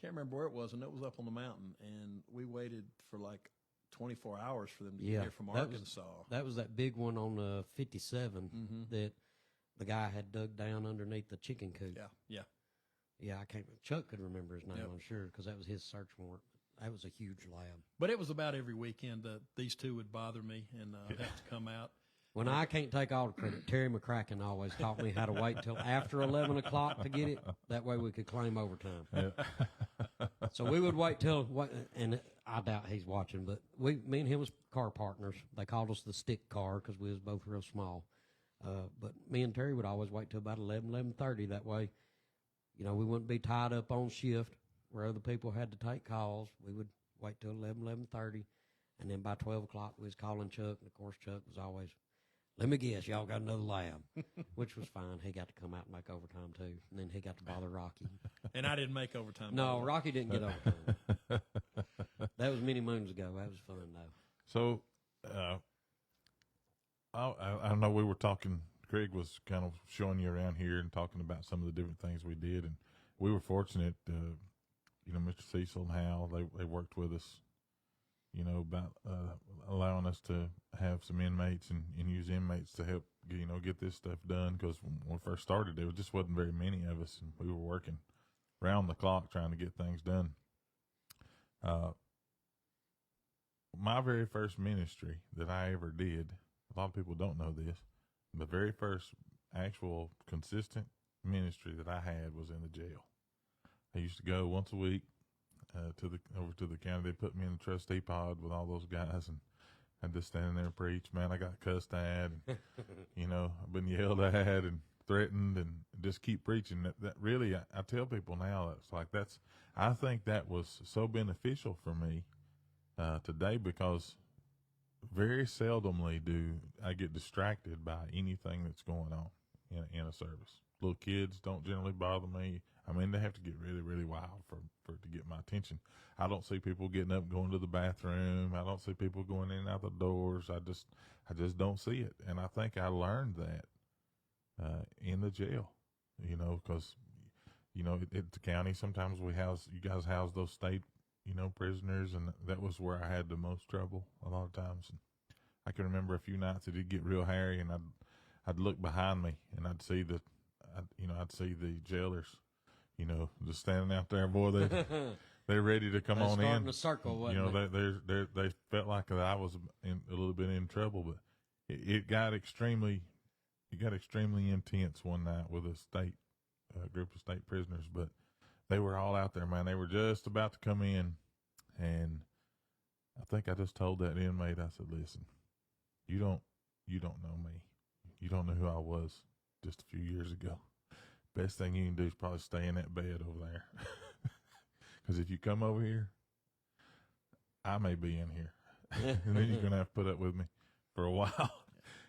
can't remember where it was, and it was up on the mountain, and we waited for like 24 hours for them to get here from Arkansas. That was that big one on 57 that the guy had dug down underneath the chicken coop. Yeah, I can't. Chuck could remember his name, I'm sure, because that was his search warrant. That was a huge lab. But it was about every weekend these two would bother me, and I'd have to come out. When I can't take all the credit, Terry McCracken always taught me how to wait till after 11 o'clock to get it. That way we could claim overtime. So we would wait till, and I doubt he's watching, but me and him was car partners. They called us the stick car because we was both real small. But me and Terry would always wait till about 11:30. That way, we wouldn't be tied up on shift where other people had to take calls. We would wait till 11:30, and then by 12 o'clock we was calling Chuck, and of course Chuck was always, let me guess, y'all got another lab, which was fine. He got to come out and make overtime too, and then he got to bother Rocky. And I didn't make overtime. No, Rocky didn't get overtime. That was many moons ago. That was fun though. So, I know we were talking. Craig was kind of showing you around here and talking about some of the different things we did, and we were fortunate. Mr. Cecil and Hal, they worked with us. About allowing us to have some inmates and use inmates to help, get this stuff done. Because when we first started, there just wasn't very many of us, and we were working round the clock trying to get things done. My very first ministry that I ever did, a lot of people don't know this, the very first actual consistent ministry that I had was in the jail. I used to go once a week over to the county. They put me in the trustee pod with all those guys, and I'd just stand there and preach. Man, I got cussed at, and, I've been yelled at and threatened, and just keep preaching. That really, I tell people now, I think that was so beneficial for me today, because very seldomly do I get distracted by anything that's going on in a service. Little kids don't generally bother me. I mean, they have to get really, really wild for it to get my attention. I don't see people getting up, going to the bathroom. I don't see people going in and out the doors. I just don't see it. And I think I learned that in the jail, because, at the county, sometimes you guys house those state, prisoners, and that was where I had the most trouble a lot of times. And I can remember a few nights it did get real hairy, and I'd look behind me, and I'd see the jailers, just standing out there. Boy, they're ready to come on in. Starting a circle, wasn't it? They felt like I was a little bit in trouble, but it got extremely intense one night with a group of state prisoners. But they were all out there, man. They were just about to come in, and I think I just told that inmate, I said, "Listen, you don't know me. You don't know who I was just a few years ago. Best thing you can do is probably stay in that bed over there. Because if you come over here, I may be in here. And then you're going to have to put up with me for a while."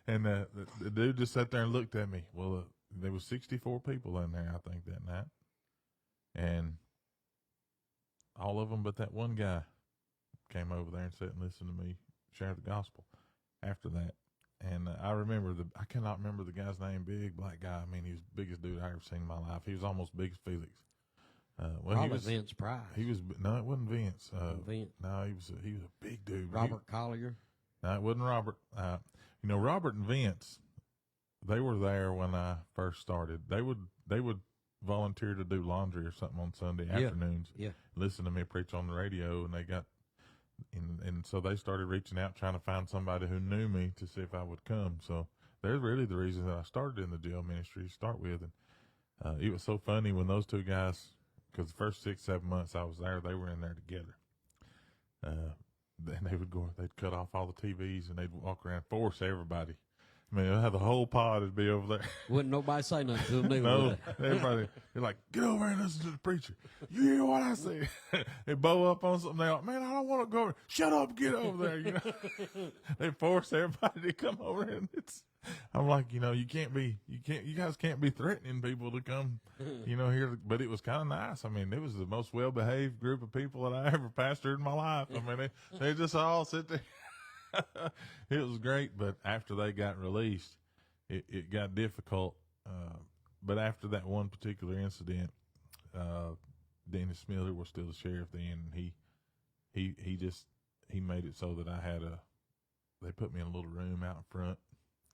And the dude just sat there and looked at me. Well, there was 64 people in there, I think, that night. And all of them but that one guy came over there and sat and listened to me share the gospel after that. And I cannot remember the guy's name, big black guy. I mean, he was the biggest dude I ever seen in my life. He was almost big as Felix. Probably Vince Price. No, it wasn't Vince. Vince. No, he was a big dude. Robert Collier. No, it wasn't Robert. Robert and Vince, they were there when I first started. They would volunteer to do laundry or something on Sunday Yeah. afternoons. Yeah. Listen to me preach on the radio, and they got, and so they started reaching out trying to find somebody who knew me to see if I would come. So they're really the reason that I started in the jail ministry to start with. And it was so funny when those two guys, because the first 6-7 months I was there, they were in there together. And they would go, they'd cut off all the TVs and they'd walk around, force everybody. I mean, the whole pod would be over there. Wouldn't nobody say nothing to them, neither, No, would they? everybody, they're like, get over here and listen to the preacher. You hear what I say? They bow up on something. They're like, man, I don't want to go over. Shut up, get over there. You know, they force everybody to come over, and I'm like, you guys can't be threatening people to come, here. But it was kind of nice. I mean, it was the most well-behaved group of people that I ever pastored in my life. I mean, they just all sit there. It was great, but after they got released, it got difficult. But after that one particular incident, Dennis Miller was still the sheriff then, and he made it so that they put me in a little room out in front,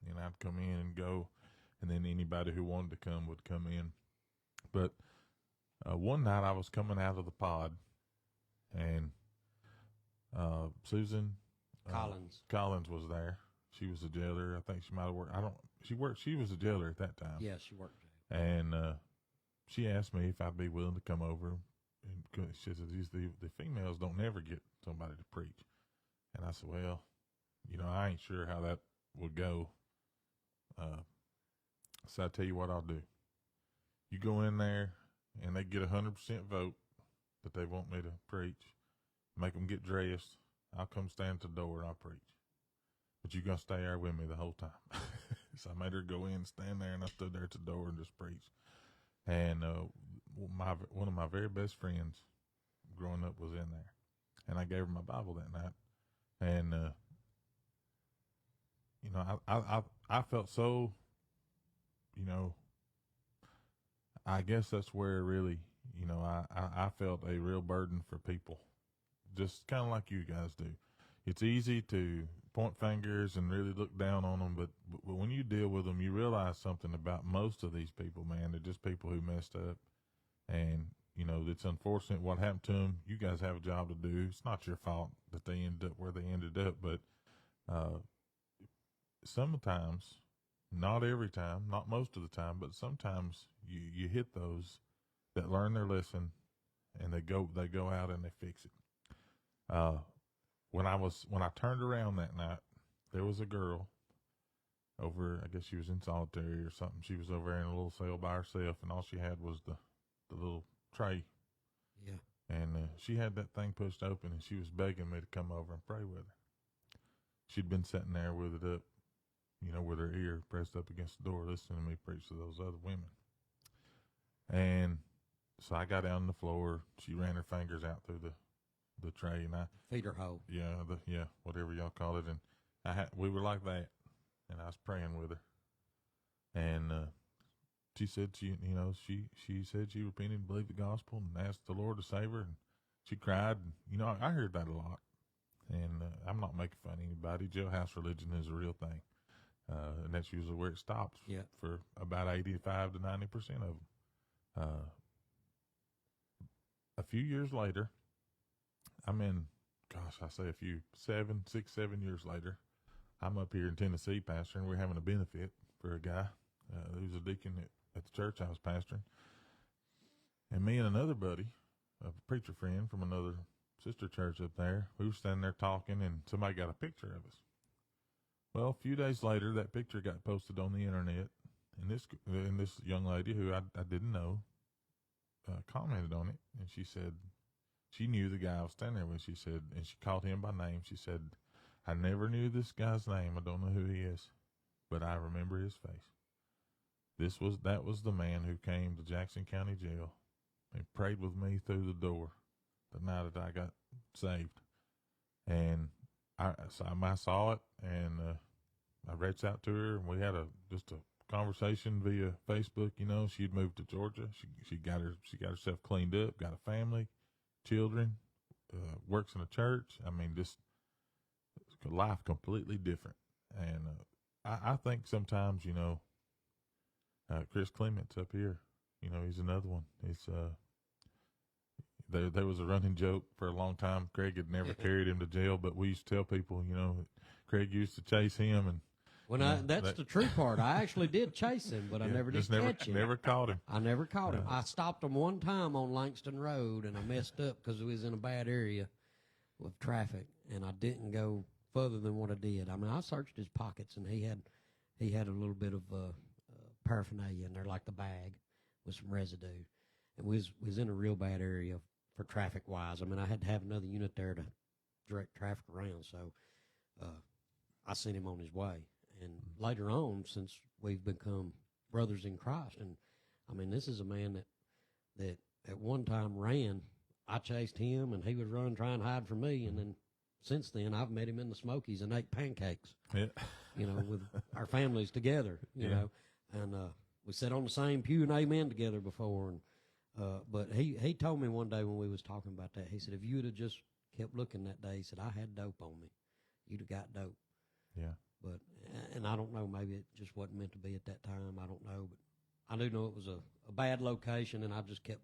and I'd come in and go, and then anybody who wanted to come would come in. But one night I was coming out of the pod, and Susan Collins was there. She was a jailer. I think she might have worked. She was a jailer at that time. Yeah, she worked. And she asked me if I'd be willing to come over. And she said, the females don't never get somebody to preach. And I said, well, I ain't sure how that would go. So I tell you what I'll do. You go in there and they get 100% vote that they want me to preach. Make them get dressed. I'll come stand at the door and I'll preach. But you're going to stay there with me the whole time. So I made her go in, stand there, and I stood there at the door and just preached. And one of my very best friends growing up was in there. And I gave her my Bible that night. And, I felt so, I guess that's where really, I felt a real burden for people. Just kind of like you guys do. It's easy to point fingers and really look down on them, but when you deal with them, you realize something about most of these people, man. They're just people who messed up, and it's unfortunate what happened to them. You guys have a job to do. It's not your fault that they ended up where they ended up, but sometimes, not every time, not most of the time, but sometimes you hit those that learn their lesson, and they go out and they fix it. When I turned around that night, there was a girl over, I guess she was in solitary or something. She was over there in a little cell by herself, and all she had was the little tray. Yeah. And she had that thing pushed open, and she was begging me to come over and pray with her. She'd been sitting there with it up, with her ear pressed up against the door, listening to me preach to those other women. And so I got down on the floor. She ran her fingers out through the tray, and I Feed her hoe. Yeah, whatever y'all call it. And we were like that, and I was praying with her. And she said she said she repented and believed the gospel and asked the Lord to save her, and she cried. And, I heard that a lot. And I'm not making fun of anybody. Jailhouse religion is a real thing, and that's usually where it stops. Yeah. For about 85 to 90% of them. A few years later, I say a few, 7 years later, I'm up here in Tennessee pastoring. We're having a benefit for a guy who's a deacon at the church I was pastoring. And me and another buddy, a preacher friend from another sister church up there, we were standing there talking, and somebody got a picture of us. Well, a few days later, that picture got posted on the internet, and this young lady who I didn't know commented on it, and she said, she knew the guy I was standing there with. She said, and she called him by name. She said, I never knew this guy's name. I don't know who he is, but I remember his face. That was the man who came to Jackson County Jail and prayed with me through the door the night that I got saved. And I saw it, and I reached out to her, and we had just a conversation via Facebook. She had moved to Georgia. She got herself cleaned up, got a family, children, works in a church. I mean, just life completely different. And I think sometimes, Chris Clement's up here. You know, he's another one. It's there was a running joke for a long time. Craig had never carried him to jail, but we used to tell people, you know, Craig used to chase him, and That's the true part. I actually did chase him, but I never did catch him. Never caught him. I never caught him. I stopped him one time on Langston Road, and I messed up because we was in a bad area with traffic, and I didn't go further than what I did. I mean, I searched his pockets, and he had a little bit of paraphernalia in there, like the bag with some residue, and we was in a real bad area for traffic wise. I mean, I had to have another unit there to direct traffic around, so I sent him on his way. And later on, since we've become brothers in Christ, and I mean, this is a man that at one time ran. I chased him, and he would run, try and hide from me. And then since then, I've met him in the Smokies and ate pancakes. Yeah. You know, with our families together. You know, and we sat on the same pew and amen together before. And but he told me one day when we was talking about that, he said, if you would have just kept looking that day, he said, I had dope on me. You'd have got dope. Yeah. But, and I don't know, maybe it just wasn't meant to be at that time. I don't know, but I do know it was a bad location, and I just kept,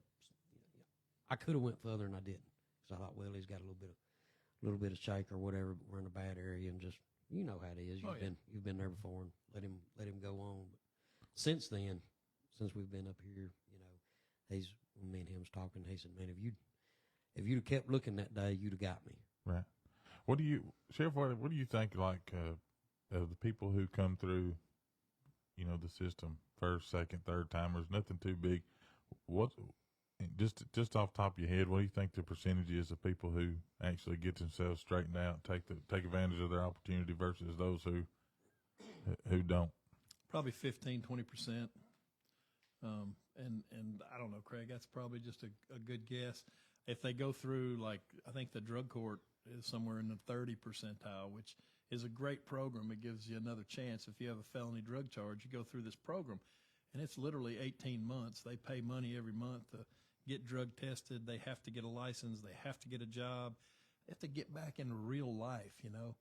I could have went further, and I didn't. So I thought, well, he's got a little bit of shake or whatever, but we're in a bad area, and just, you know how it is. You've been there before, and let him go on. But since then, since we've been up here, you know, me and him was talking, he said, man, if you'd have kept looking that day, you'd have got me. Right. Sheriff, what do you think, like, of the people who come through, you know, the system, first, second, third timers, nothing too big? What, just off the top of your head, what do you think the percentage is of people who actually get themselves straightened out, take advantage of their opportunity versus those who don't? Probably 15-20%. And I don't know, Craig, that's probably just a good guess. If they go through, like, I think the drug court is somewhere in the 30 percentile, which is a great program. It gives you another chance. If you have a felony drug charge, you go through this program, and it's literally 18 months. They pay money every month to get drug tested. They have to get a license. They have to get a job. They have to get back into real life, you know,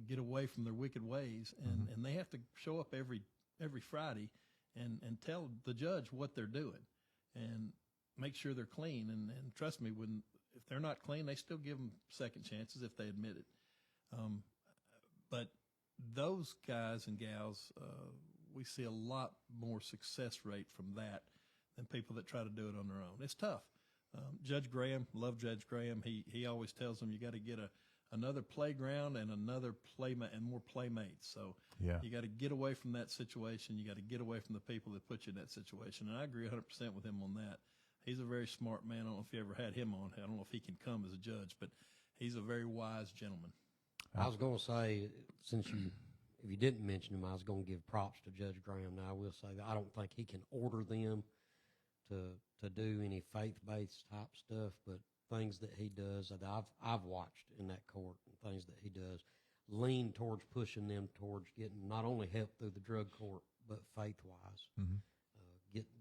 get away from their wicked ways. And they have to show up every Friday and tell the judge what they're doing and make sure they're clean. And trust me, if they're not clean, they still give them second chances if they admit it. But those guys and gals, we see a lot more success rate from that than people that try to do it on their own. It's tough. Judge Graham, love Judge Graham. He always tells them you got to get another playground and another playmate and more playmates. So you got to get away from that situation. You got to get away from the people that put you in that situation. And I agree 100% with him on that. He's a very smart man. I don't know if you ever had him on. I don't know if he can come as a judge, but he's a very wise gentleman. I was going to say, if you didn't mention him, I was going to give props to Judge Graham. Now, I will say that I don't think he can order them to do any faith-based type stuff, but things that he does that I've watched in that court and things that he does lean towards pushing them towards getting not only help through the drug court, but faith-wise. Mm-hmm.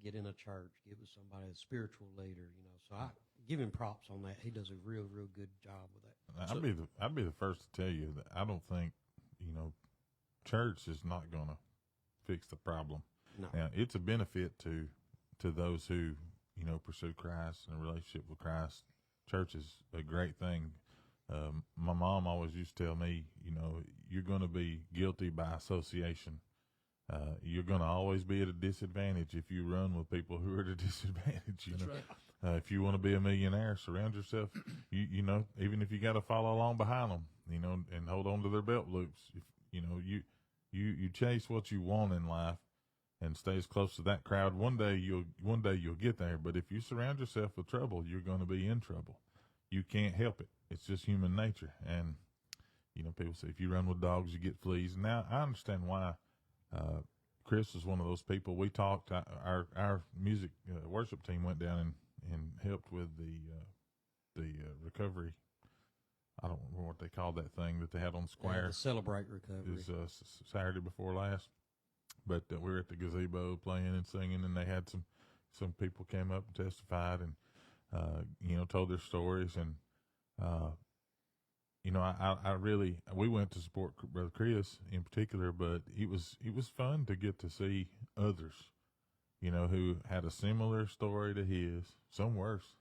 Get in a church, get with somebody, a spiritual leader, you know. So I give him props on that. He does a real good job with that. I'd be the first to tell you that I don't think, you know, church is not going to fix the problem. No. Now, it's a benefit to those who, you know, pursue Christ and a relationship with Christ. Church is a great thing. My mom always used to tell me, you know, you're going to be guilty by association. You're going to always be at a disadvantage if you run with people who are at a disadvantage. You That's know, right. If you want to be a millionaire, surround yourself. You know, even if you got to follow along behind them, you know, and hold on to their belt loops. If, you know, you chase what you want in life and stay as close to that crowd. One day you'll get there. But if you surround yourself with trouble, you're going to be in trouble. You can't help it. It's just human nature. And you know, people say if you run with dogs, you get fleas. Now I understand why. Chris was one of those people. We talked. Our music worship team went down and helped with the recovery. I don't remember what they called that thing that they had on the square. To celebrate recovery. It was Saturday before last. But we were at the gazebo playing and singing, and they had some people came up and testified and you know, told their stories. And you know, we went to support Brother Chris in particular, but it was fun to get to see others who had a similar story to his, some worse.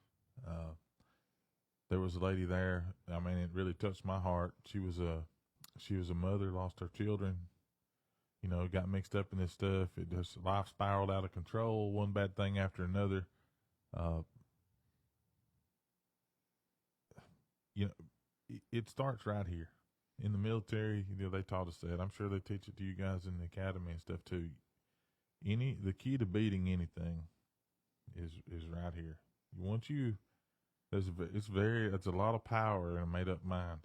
There was a lady there. I mean, it really touched my heart. She was a mother, lost her children. Got mixed up in this stuff. It just life spiraled out of control, one bad thing after another. It starts right here in the military. They taught us that. I'm sure they teach it to you guys in the academy and stuff too. The key to beating anything is right here. It's a lot of power in a made up mind.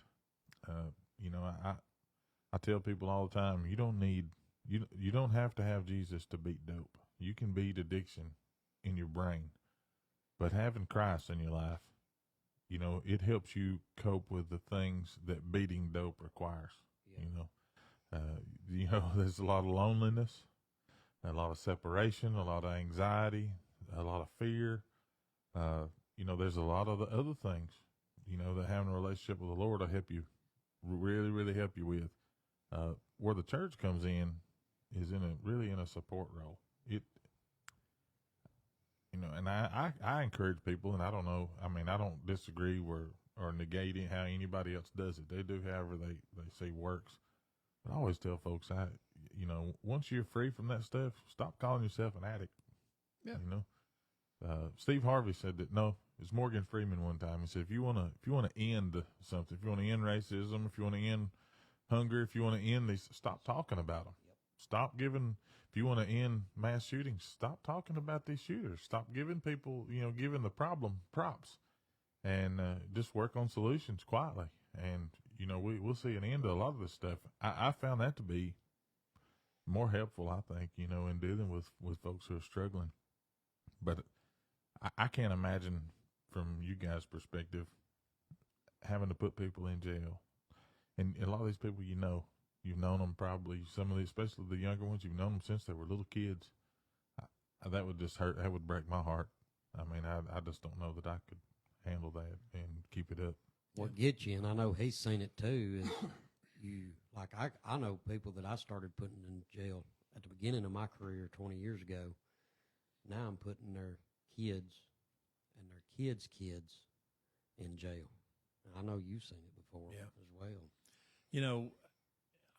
I tell people all the time, you don't have to have Jesus to beat dope. You can beat addiction in your brain, but having Christ in your life, it helps you cope with the things that beating dope requires. Yeah. There's a lot of loneliness, a lot of separation, a lot of anxiety, a lot of fear. There's a lot of the other things, that having a relationship with the Lord will help you, really, really help you with. Where the church comes in is really in a support role. And I encourage people, and I don't know, I don't disagree or negate how anybody else does it. They do however they see works. But I always tell folks, once you're free from that stuff, stop calling yourself an addict. Yeah. Steve Harvey said that. No, it's Morgan Freeman one time. He said, if you want to end something, if you want to end racism, if you want to end hunger, if you want to end these, stop talking about them. Yep. Stop giving. If you want to end mass shootings, stop talking about these shooters. Stop giving people, giving the problem props, and just work on solutions quietly. And we'll see an end to a lot of this stuff. I found that to be more helpful, I think, in dealing with folks who are struggling. But I can't imagine from you guys' perspective having to put people in jail. And a lot of these people, you've known them probably, some of these, especially the younger ones, you've known them since they were little kids. That would just hurt. That would break my heart. I just don't know that I could handle that and keep it up. What gets you, and I know he's seen it too, is I know people that I started putting in jail at the beginning of my career 20 years ago. Now I'm putting their kids and their kids' kids in jail. And I know you've seen it before as well.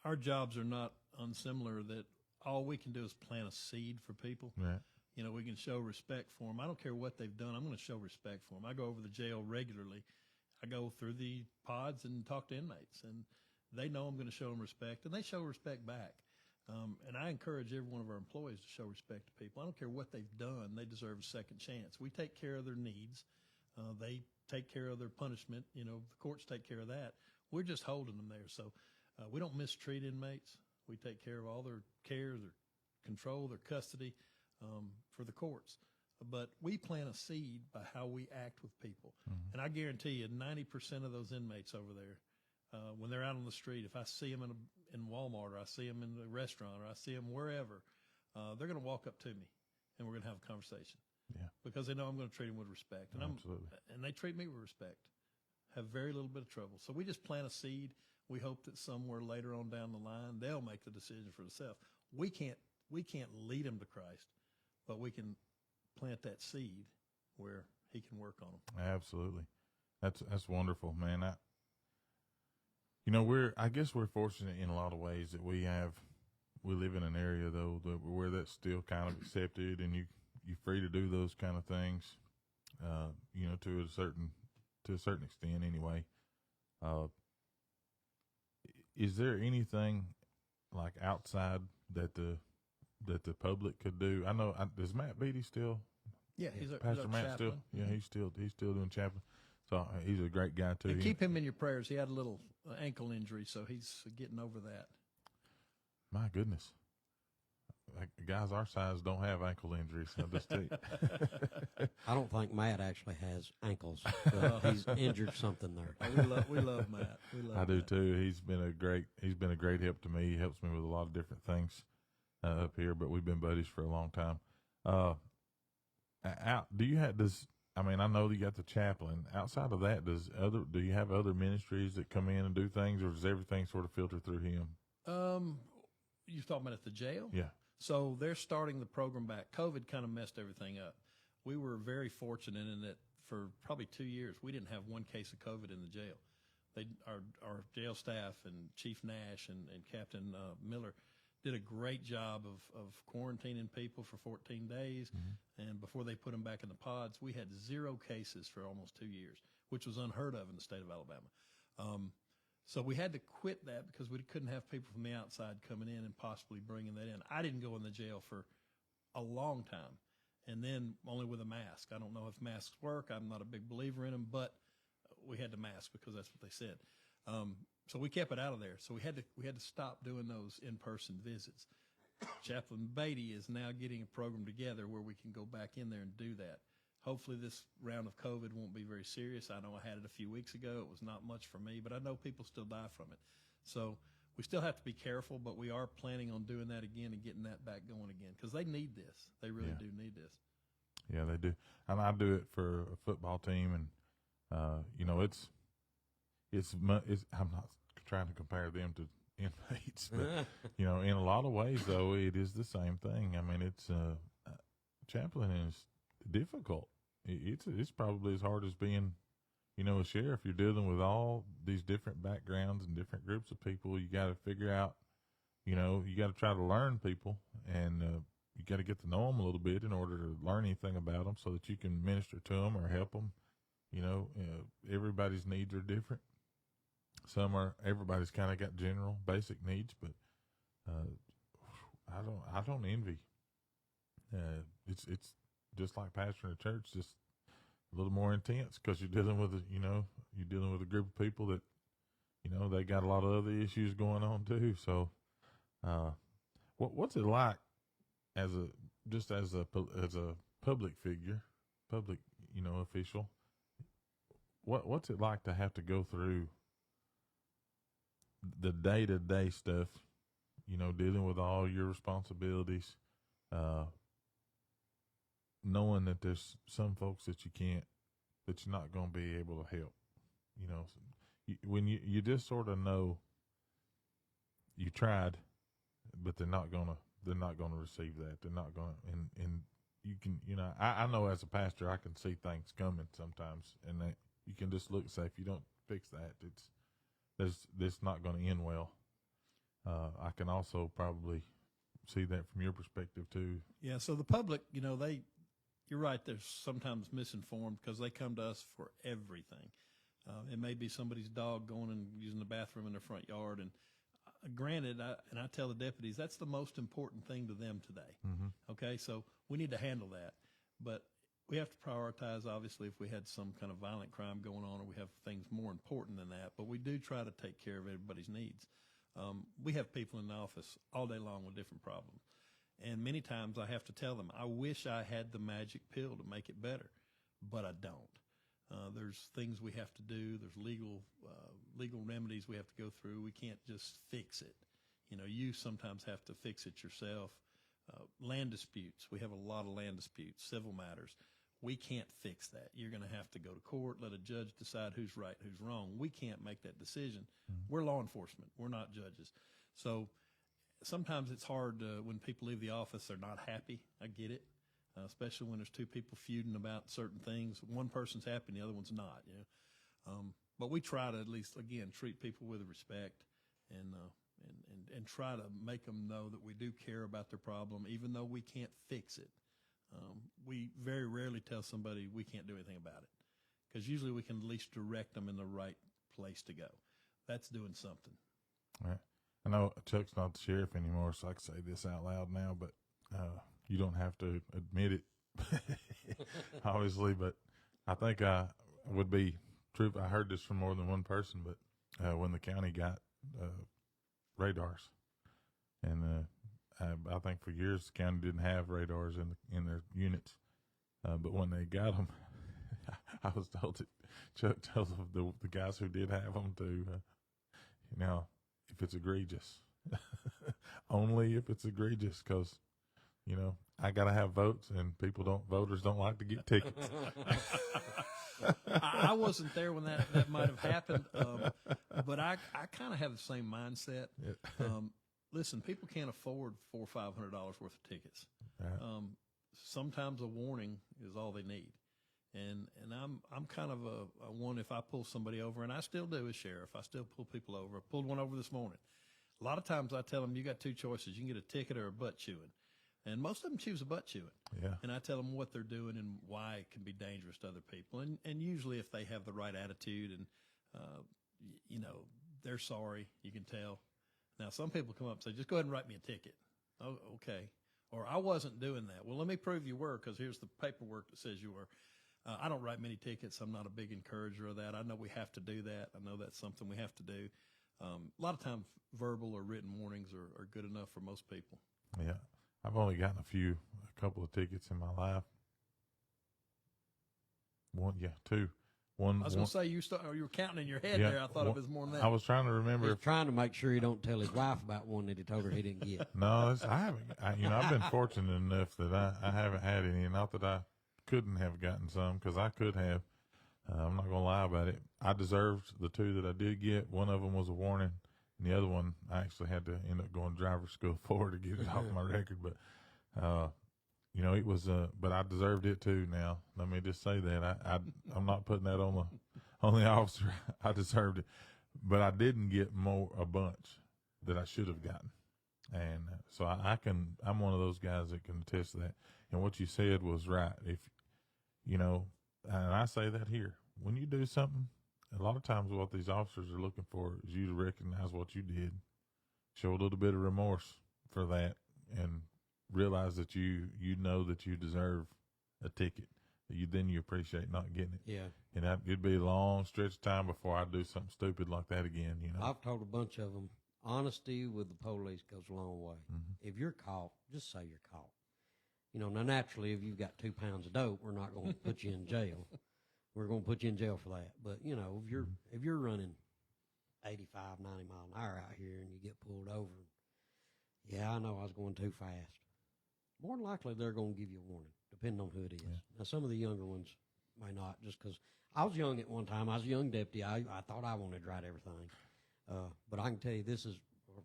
Our jobs are not unsimilar, that all we can do is plant a seed for people. Right. We can show respect for them. I don't care what they've done. I'm going to show respect for them. I go over the jail regularly. I go through the pods and talk to inmates, and they know I'm going to show them respect, and they show respect back. And I encourage every one of our employees to show respect to people. I don't care what they've done. They deserve a second chance. We take care of their needs. They take care of their punishment. The courts take care of that. We're just holding them there. So we don't mistreat inmates. We take care of all their care, their control, their custody for the courts. But we plant a seed by how we act with people. Mm-hmm. And I guarantee you 90% of those inmates over there, when they're out on the street, if I see them in Walmart, or I see them in the restaurant, or I see them wherever, they're going to walk up to me and we're going to have a conversation. Yeah. Because they know I'm going to treat them with respect. And Absolutely. And they treat me with respect. Have very little bit of trouble. So we just plant a seed. We hope that somewhere later on down the line, they'll make the decision for themselves. We can't lead them to Christ, but we can plant that seed where he can work on them. Absolutely. That's wonderful, man. I guess we're fortunate in a lot of ways that we live in an area though where that's still kind of accepted, and you're free to do those kind of things, to a certain extent anyway. Is there anything like outside that the public could do? I know, does Matt Beatty still? Yeah, Pastor Matt chaplain. still. Yeah, he's still doing chaplain. So he's a great guy too. And keep him in your prayers. He had a little ankle injury, so he's getting over that. My goodness. Like, guys our size don't have ankle injuries. I'll just tell you. I don't think Matt actually has ankles, but he's injured something there. We love Matt. I do too. He's been a great help to me. He helps me with a lot of different things up here, but we've been buddies for a long time. I know you got the chaplain. Outside of that, do you have other ministries that come in and do things, or does everything sort of filter through him? You're talking about at the jail? Yeah. So they're starting the program back. COVID kind of messed everything up. We were very fortunate in that for probably 2 years, we didn't have one case of COVID in the jail. Our jail staff and Chief Nash and Captain Miller did a great job of quarantining people for 14 days. And before they put them back in the pods, we had 0 cases for almost 2 years, which was unheard of in the state of Alabama. So we had to quit that because we couldn't have people from the outside coming in and possibly bringing that in. I didn't go in the jail for a long time, and then only with a mask. I don't know if masks work. I'm not a big believer in them, but we had to mask because that's what they said. So we kept it out of there. So we had to stop doing those in-person visits. Chaplain Beatty is now getting a program together where we can go back in there and do that. Hopefully this round of COVID won't be very serious. I know I had it a few weeks ago. It was not much for me, but I know people still die from it. So we still have to be careful, but we are planning on doing that again and getting that back going again because they need this. They really do need this. Yeah, they do. And I do it for a football team, and you know, it's I'm not trying to compare them to inmates, but you know, in a lot of ways, though, it is the same thing. I mean, it's chaplain is difficult. It's probably as hard as being, you know, a sheriff. You're dealing with all these different backgrounds and different groups of people. You got to figure out, you know, you got to try to learn people, and you got to get to know them a little bit in order to learn anything about them so that you can minister to them or help them. You know, everybody's needs are different. Everybody's kind of got general basic needs, but I don't envy. It's just like pastoring a church, just a little more intense because you're dealing with a group of people that, you know, they got a lot of other issues going on too. So, what's it like as a public figure, you know, official? What's it like to have to go through the day-to-day stuff, you know, dealing with all your responsibilities, knowing that there's some folks that you're not going to be able to help, you know, when you just sort of know you tried, but they're not going to receive that. They're not going to, and you can, you know, I know as a pastor, I can see things coming sometimes, and that you can just look and say, if you don't fix that, it's not going to end well. I can also probably see that from your perspective too. Yeah. So the public, you know, you're right. They're sometimes misinformed because they come to us for everything. It may be somebody's dog going and using the bathroom in their front yard. And granted, I tell the deputies, that's the most important thing to them today. Mm-hmm. Okay. So we need to handle that, but we have to prioritize, obviously, if we had some kind of violent crime going on or we have things more important than that, but we do try to take care of everybody's needs. We have people in the office all day long with different problems. And many times I have to tell them, I wish I had the magic pill to make it better, but I don't. There's things we have to do. There's legal remedies we have to go through. We can't just fix it. You know, you sometimes have to fix it yourself. Land disputes. We have a lot of land disputes, civil matters. We can't fix that. You're going to have to go to court, let a judge decide who's right, who's wrong. We can't make that decision. Mm-hmm. We're law enforcement. We're not judges. So sometimes it's hard when people leave the office, they're not happy. I get it, especially when there's two people feuding about certain things. One person's happy and the other one's not. You know? But we try to at least, again, treat people with respect and try to make them know that we do care about their problem, even though we can't fix it. We very rarely tell somebody we can't do anything about it, because usually we can at least direct them in the right place to go. That's doing something. All right. I know Chuck's not the sheriff anymore, so I can say this out loud now, but you don't have to admit it, obviously. But I think I would be true. I heard this from more than one person, but when the county got radars, and I think for years the county didn't have radars in their units, but when they got them, I was told that Chuck tells the guys who did have them to, if it's egregious, only if it's egregious, because I gotta have votes, and voters don't like to get tickets. I wasn't there when that might have happened, but I kind of have the same mindset. listen, people can't afford $400 or $500 worth of tickets. Right. Sometimes a warning is all they need. And I'm kind of a one, if I pull somebody over, and I still do as sheriff, I still pull people over. I pulled one over this morning. A lot of times I tell them, you got two choices. You can get a ticket or a butt chewing. And most of them choose a butt chewing. Yeah. And I tell them what they're doing and why it can be dangerous to other people. And usually if they have the right attitude and, you know, they're sorry, you can tell. Now, some people come up and say, just go ahead and write me a ticket. Oh, okay. Or I wasn't doing that. Well, let me prove you were, because here's the paperwork that says you were. I don't write many tickets. I'm not a big encourager of that. I know we have to do that. I know that's something we have to do. A lot of times verbal or written warnings are good enough for most people. Yeah. I've only gotten a couple of tickets in my life. Two. One. I was going to say, you were counting in your head there. I thought it was more than that. I was trying to remember. He's trying to make sure he don't tell his wife about one that he told her he didn't get. No, I haven't. I've been fortunate enough that I haven't had any. Not that I couldn't have gotten some, because I could have. I'm not going to lie about it. I deserved the two that I did get. One of them was a warning, and the other one I actually had to end up going to driver's school for to get it off my record. But, it was, but I deserved it too. Now, let me just say that I'm not putting that on the officer. I deserved it, but I didn't get a bunch that I should have gotten. And so I'm one of those guys that can attest to that. And what you said was right. If, and I say that here, when you do something, a lot of times what these officers are looking for is you to recognize what you did, show a little bit of remorse for that, and realize that you know that you deserve a ticket. Then you appreciate not getting it. Yeah. And it'd be a long stretch of time before I do something stupid like that again, I've told a bunch of them, honesty with the police goes a long way. Mm-hmm. If you're caught, just say you're caught. Now naturally, if you've got 2 pounds of dope, we're not going to put you in jail. We're going to put you in jail for that. But, if you're running 85, 90 mile an hour out here and you get pulled over, yeah, I know I was going too fast. More than likely, they're going to give you a warning, depending on who it is. Yeah. Now, some of the younger ones may not, just because I was young at one time. I was a young deputy. I thought I wanted to write everything. But I can tell you,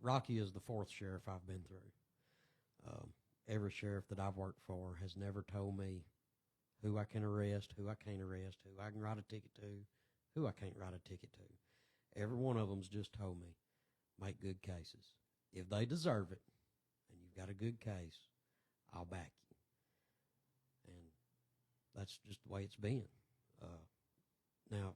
Rocky is the 4th sheriff I've been through. Every sheriff that I've worked for has never told me who I can arrest, who I can't arrest, who I can write a ticket to, who I can't write a ticket to. Every one of them's just told me, make good cases. If they deserve it, and you've got a good case, I'll back you. And that's just the way it's been. Now,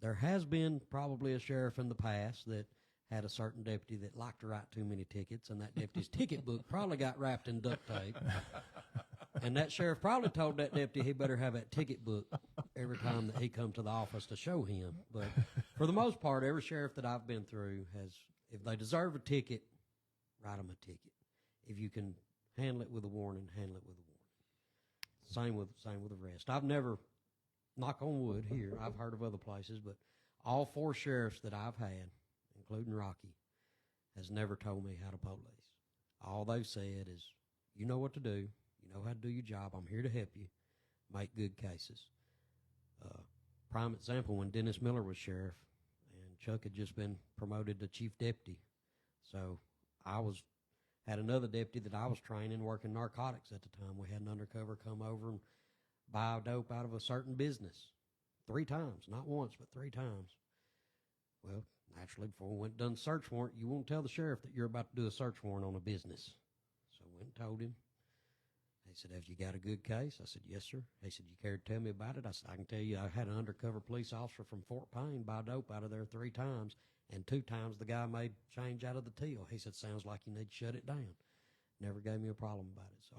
there has been probably a sheriff in the past that had a certain deputy that liked to write too many tickets, and that deputy's ticket book probably got wrapped in duct tape. And that sheriff probably told that deputy he better have that ticket book every time that he come to the office to show him. But for the most part, every sheriff that I've been through has, if they deserve a ticket, write them a ticket. If you can handle it with a warning, handle it with a warning. Same with the rest. I've never, knock on wood here, I've heard of other places, but all 4 sheriffs that I've had, including Rocky, has never told me how to police. All they've said is, you know what to do. You know how to do your job. I'm here to help you. Make good cases. Prime example, when Dennis Miller was sheriff and Chuck had just been promoted to chief deputy. So I had another deputy that I was training working narcotics at the time. We had an undercover come over and buy dope out of a certain business 3 times, not once, but 3 times. Well, naturally, before we went and done the search warrant, you won't tell the sheriff that you're about to do a search warrant on a business. So I went and told him. He said, have you got a good case? I said, yes, sir. He said, you care to tell me about it? I said, I can tell you, I had an undercover police officer from Fort Payne buy dope out of there 3 times, and 2 times the guy made change out of the till. He said, sounds like you need to shut it down. Never gave me a problem about it. So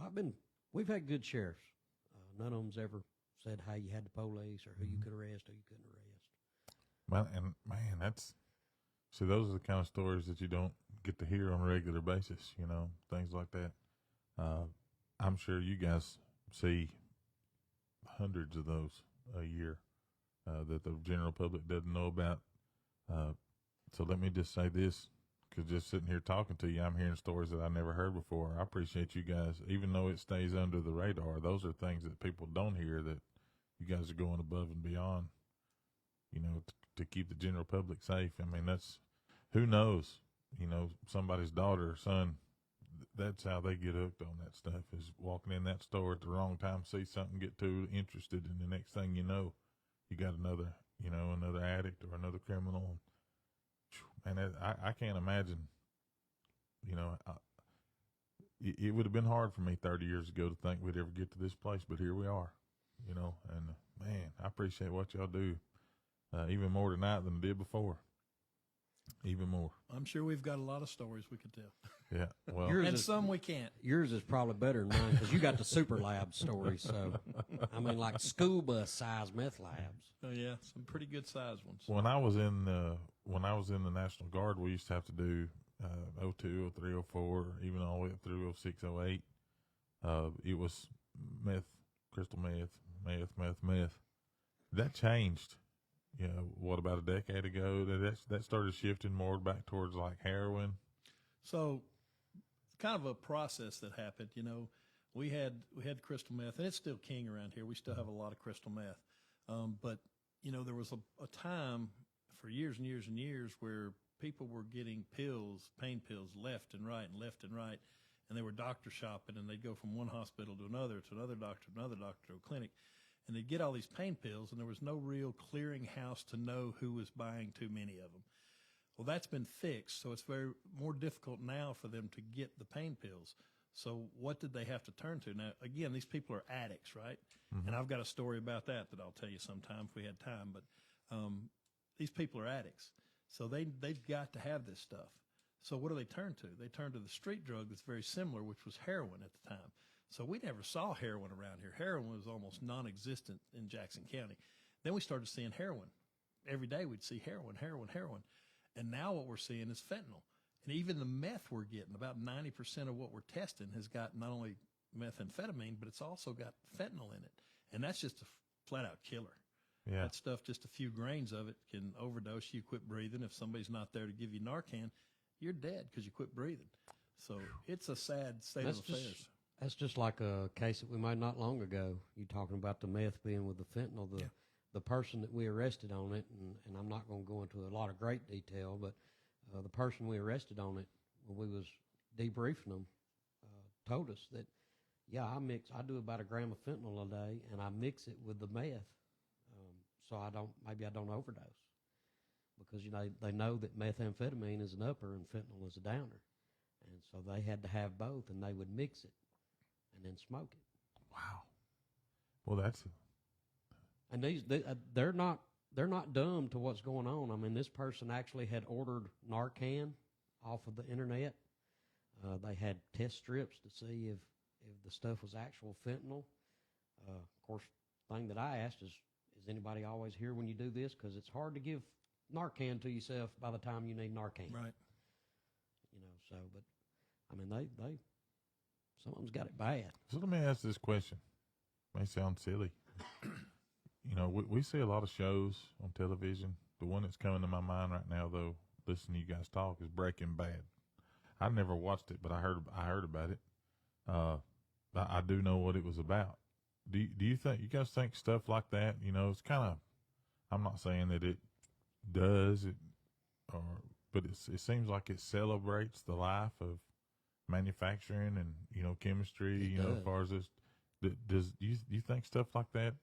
we've had good sheriffs. None of them's ever said how you had the police or who you could arrest or you couldn't arrest. Well, and man, those are the kind of stories that you don't get to hear on a regular basis, things like that. I'm sure you guys see hundreds of those a year that the general public doesn't know about. So let me just say this, because just sitting here talking to you, I'm hearing stories that I never heard before. I appreciate you guys, even though it stays under the radar. Those are things that people don't hear, that you guys are going above and beyond, to keep the general public safe. I mean, who knows somebody's daughter or son, that's how they get hooked on that stuff, is walking in that store at the wrong time, see something, get too interested, and the next thing you know, you got another addict or another criminal. And I can't imagine, it would have been hard for me 30 years ago to think we'd ever get to this place, but here we are, and man, I appreciate what y'all do, even more tonight than I did before. Even more. I'm sure we've got a lot of stories we could tell. Yeah, well, and some we can't. Yours is probably better than mine because you got the super lab stories. So, I mean, like school bus size meth labs. Oh yeah, some pretty good sized ones. When I was in the National Guard, we used to have to do 02, 03, 04, even all the way up through 06, 08. It was meth, crystal meth. That changed. Yeah, what, about a decade ago? That started shifting more back towards like heroin. So, kind of a process that happened. We had crystal meth, and it's still king around here. We still have a lot of crystal meth. But there was a time for years and years and years where people were getting pain pills, left and right, and they were doctor shopping, and they'd go from one hospital to another doctor, to a clinic. And they'd get all these pain pills, and there was no real clearinghouse to know who was buying too many of them. Well, that's been fixed, so it's more difficult now for them to get the pain pills. So what did they have to turn to? Now, again, these people are addicts, right? Mm-hmm. And I've got a story about that I'll tell you sometime if we had time. But these people are addicts, so they've got to have this stuff. So what do they turn to? They turn to the street drug that's very similar, which was heroin at the time. So we never saw heroin around here. Heroin was almost non-existent in Jackson County. Then we started seeing heroin. Every day we'd see heroin. And now what we're seeing is fentanyl. And even the meth we're getting, about 90% of what we're testing has got not only methamphetamine, but it's also got fentanyl in it. And that's just a flat-out killer. Yeah. That stuff, just a few grains of it can overdose you, quit breathing. If somebody's not there to give you Narcan, you're dead because you quit breathing. So it's a sad state of affairs. That's just like a case that we made not long ago. You talking about the meth being with the fentanyl. The person that we arrested on it, and I'm not going to go into a lot of great detail, but the person we arrested on it when we was debriefing them told us that, yeah, I do about a gram of fentanyl a day, and I mix it with the meth, so I don't overdose, because they know that methamphetamine is an upper and fentanyl is a downer, and so they had to have both, and they would mix it and then smoke it. Wow. Well, and they're not dumb to what's going on. I mean, this person actually had ordered Narcan off of the internet. They had test strips to see if the stuff was actual fentanyl. Of course, thing that I asked is anybody always here when you do this? Because it's hard to give Narcan to yourself by the time you need Narcan. Right. But I mean, they some of them's got it bad. So let me ask this question. It may sound silly. We see a lot of shows on television. The one that's coming to my mind right now, though, listening to you guys talk, is Breaking Bad. I never watched it, but I heard about it. I do know what it was about. Do you guys think stuff like that? It's kind of. I'm not saying that it does it, but it seems like it celebrates the life of manufacturing and chemistry. As far as this, do you think stuff like that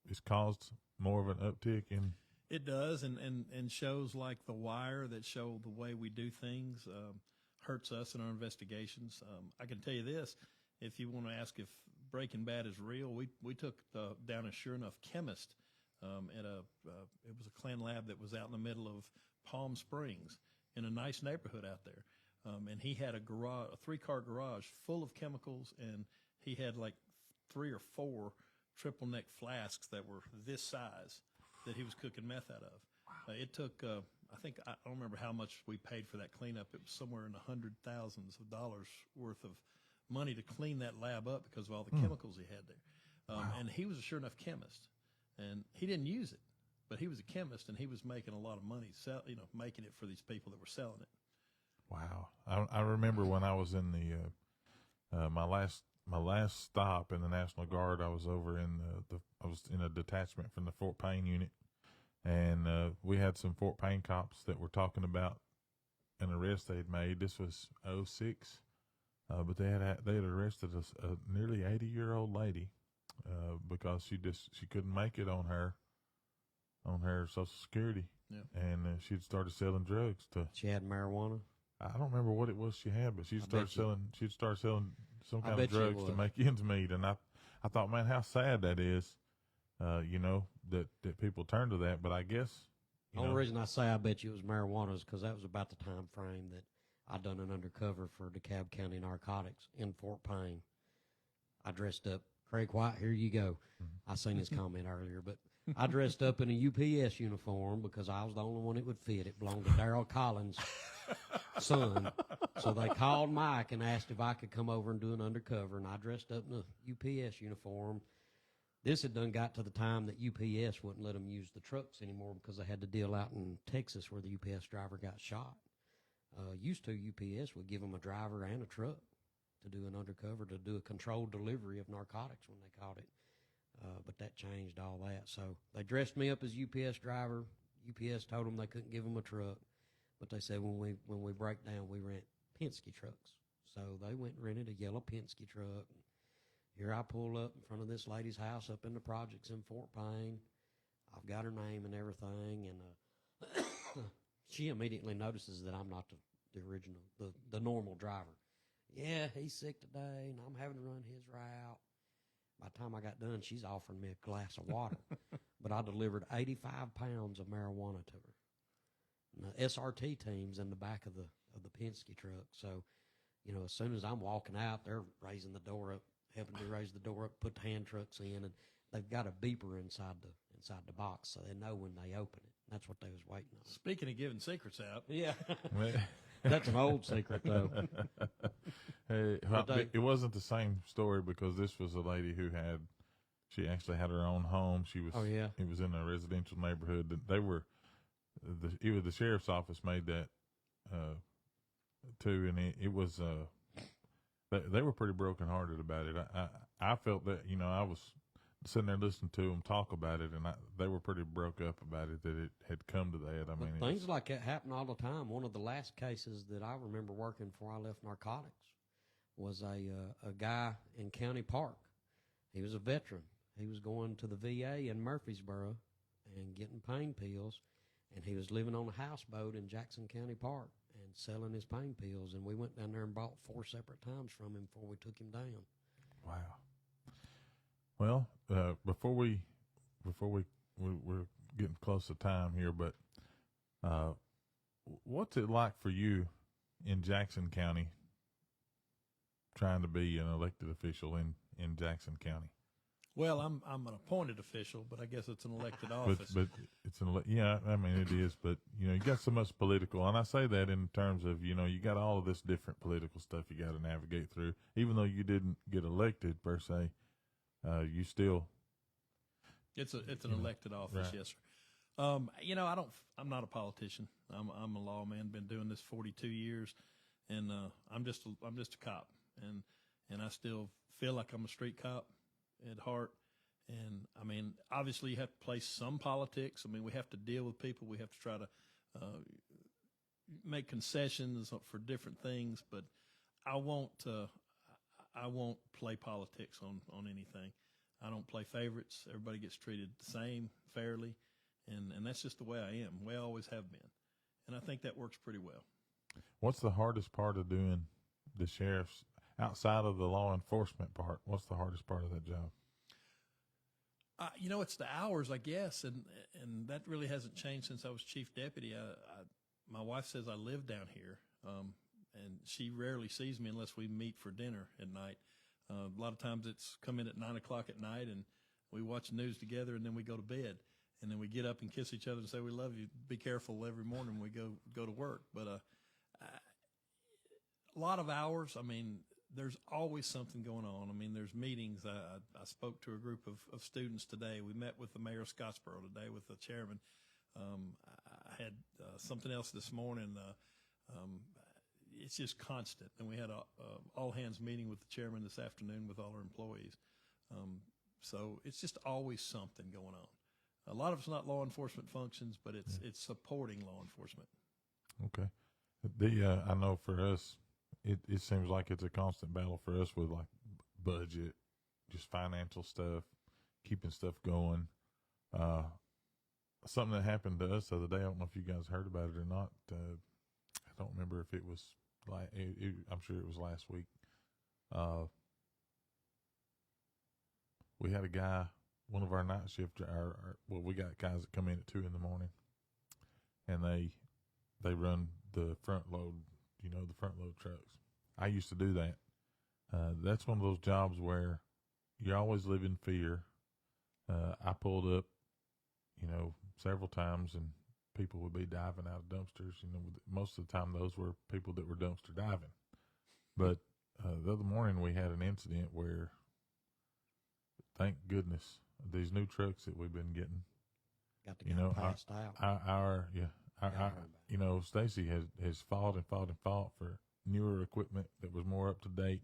has caused more of an uptick in? It does, and shows like The Wire that show the way we do things hurts us in our investigations. I can tell you this: if you want to ask if Breaking Bad is real, we took down a sure enough chemist at it was a Klan lab that was out in the middle of Palm Springs in a nice neighborhood out there. And he had a 3-car garage full of chemicals, and he had like 3 or 4 triple neck flasks that were this size that he was cooking meth out of. Wow. It took, I don't remember how much we paid for that cleanup. It was somewhere in $100,000s worth of money to clean that lab up because of all the chemicals he had there. Wow. And he was a sure enough chemist, and he didn't use it, but he was a chemist, and he was making a lot of money, making it for these people that were selling it. Wow. I remember when I was in the my last stop in the National Guard, I was over in I was in a detachment from the Fort Payne unit, and we had some Fort Payne cops that were talking about an arrest they'd made. This was '06, but they had arrested a nearly 80-year-old lady because she couldn't make it on her Social Security, and she'd started selling drugs to. She had marijuana. I don't remember what it was she had, but she'd start selling some kind of drugs to make ends meet, and I thought, man, how sad that is, that people turn to that. But I guess the only reason I say I bet you it was marijuana is because that was about the time frame that I done an undercover for DeKalb County Narcotics in Fort Payne. I dressed up. Craig White, here you go. I seen his comment earlier, but I dressed up in a UPS uniform because I was the only one that would fit. It belonged to Daryl Collins' son. So they called Mike and asked if I could come over and do an undercover, and I dressed up in a UPS uniform. This had done got to the time that UPS wouldn't let them use the trucks anymore because they had the deal out in Texas where the UPS driver got shot. Used to, UPS would give them a driver and a truck to do an undercover, to do a controlled delivery of narcotics when they called it. But that changed all that. So they dressed me up as UPS driver. UPS told them they couldn't give them a truck. But they said when we break down, we rent Penske trucks. So they went and rented a yellow Penske truck. Here I pull up in front of this lady's house up in the projects in Fort Payne. I've got her name and everything. And she immediately notices that I'm not the original, the normal driver. Yeah, he's sick today, and I'm having to run his route. By the time I got done, she's offering me a glass of water. But I delivered 85 pounds of marijuana to her. And the SRT team's in the back of the Penske truck. So, as soon as I'm walking out, they're raising the door up, helping me raise the door up, put the hand trucks in, and they've got a beeper inside the box, so they know when they open it. That's what they was waiting on. Speaking of giving secrets out. Yeah. That's an old secret, though. Hey, it wasn't the same story because this was a lady who she actually had her own home. She was. Oh, yeah. It was in a residential neighborhood. They were, even the sheriff's office made that too, and it was. They were pretty brokenhearted about it. I felt that I was sitting there listening to them talk about it, and they were pretty broke up about it, that it had come to that. I mean, things like that happen all the time. One of the last cases that I remember working before I left narcotics was a guy in County Park. He was a veteran. He was going to the VA in Murfreesboro and getting pain pills, and he was living on a houseboat in Jackson County Park and selling his pain pills. And we went down there and bought 4 separate times from him before we took him down. Wow. Well, before we're getting close to time here, but what's it like for you in Jackson County, trying to be an elected official in Jackson County? Well, I'm an appointed official, but I guess it's an elected office. But it's yeah, I mean it is, but you got so much political, and I say that in terms of you got all of this different political stuff you got to navigate through. Even though you didn't get elected per se, you still. It's an elected office, right. Yes, sir. I'm not a politician. I'm a lawman. Been doing this 42 years, and I'm just a cop, and I still feel like I'm a street cop at heart. And I mean, obviously you have to play some politics. I mean, we have to deal with people. We have to try to make concessions for different things, but I won't play politics on anything. I don't play favorites. Everybody gets treated the same, fairly, and that's just the way I am, the way I always have been. And I think that works pretty well. What's the hardest part of doing the sheriff's, outside of the law enforcement part? What's the hardest part of that job? It's the hours, I guess, and that really hasn't changed since I was chief deputy. My wife says I live down here, and she rarely sees me unless we meet for dinner at night. A lot of times it's come in at 9 o'clock at night, and we watch the news together, and then we go to bed, and then we get up and kiss each other and say we love you. Be careful every morning when we go to work. But a lot of hours. I mean, there's always something going on. I mean, there's meetings. I spoke to a group of students today. We met with the mayor of Scottsboro today with the chairman. I had something else this morning. It's just constant. And we had a all-hands meeting with the chairman this afternoon with all our employees. So it's just always something going on. A lot of it's not law enforcement functions, but it's supporting law enforcement. Okay. I know for us, it seems like it's a constant battle for us with like budget, just financial stuff, keeping stuff going. Uh, Something that happened to us the other day. I don't know if you guys heard about it or not. I don't remember if it was like. I'm sure it was last week. We had a guy, one of our night shift. Well, we got guys that come in at 2 a.m, and they run the front load. The front load trucks. I used to do that. That's one of those jobs where you always live in fear. I pulled up, several times, and people would be diving out of dumpsters. Most of the time those were people that were dumpster diving. But the other morning we had an incident where, thank goodness, these new trucks that we've been getting, Got the guy passed out. Stacy has fought and fought and fought for newer equipment that was more up to date.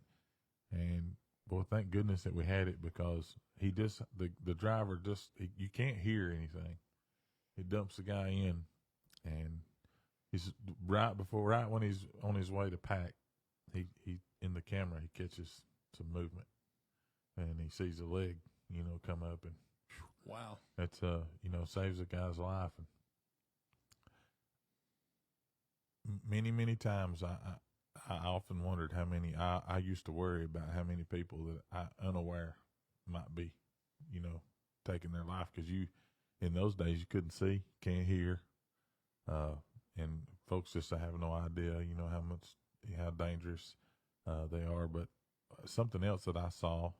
And boy, thank goodness that we had it, because the driver you can't hear anything. He dumps the guy in, and he's right when he's on his way to pack, he in the camera, he catches some movement, and he sees a leg, come up, and wow, that's saves a guy's life. And many times I often wondered how many I used to worry about how many people that I unaware might be, taking their life, because in those days you couldn't see, can't hear, and folks just have no idea, how dangerous they are. But something else that I saw,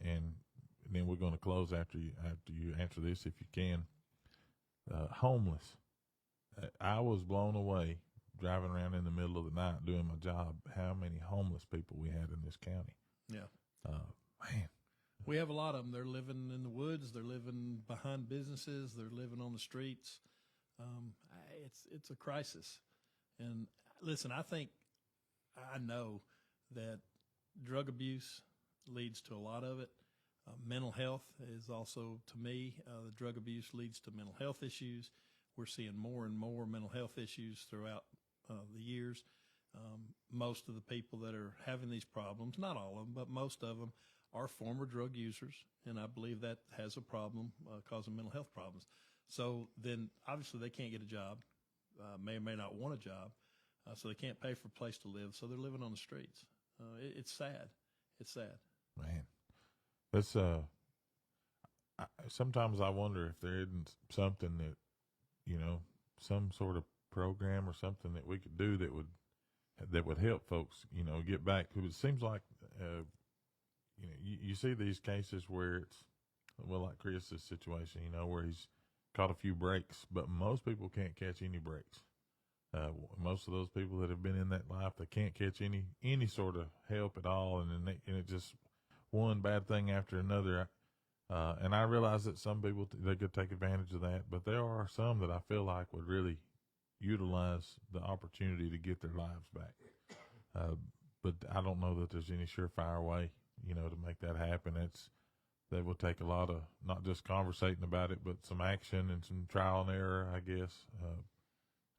and then we're going to close after you answer this, if you can. Homeless. I was blown away driving around in the middle of the night doing my job, how many homeless people we had in this county. Yeah. Man. We have a lot of them. They're living in the woods. They're living behind businesses. They're living on the streets. It's a crisis. And listen, I know that drug abuse leads to a lot of it. Mental health is also, to me, the drug abuse leads to mental health issues. We're seeing more and more mental health issues throughout the years. Most of the people that are having these problems, not all of them, but most of them, are former drug users, and I believe that has a problem, causing mental health problems. So then, obviously, they can't get a job, may or may not want a job, so they can't pay for a place to live, so they're living on the streets. It's sad. It's sad. Man, that's sometimes I wonder if there isn't something that, some sort of program or something that we could do that would help folks, get back. Because it seems like, you see these cases where it's, like Chris's situation, where he's caught a few breaks, but most people can't catch any breaks. Most of those people that have been in that life, they can't catch any sort of help at all, and it just one bad thing after another. And I realize that some people they could take advantage of that, but there are some that I feel like would really utilize the opportunity to get their lives back. But I don't know that there's any surefire way, to make that happen. That will take a lot of not just conversating about it, but some action and some trial and error, I guess.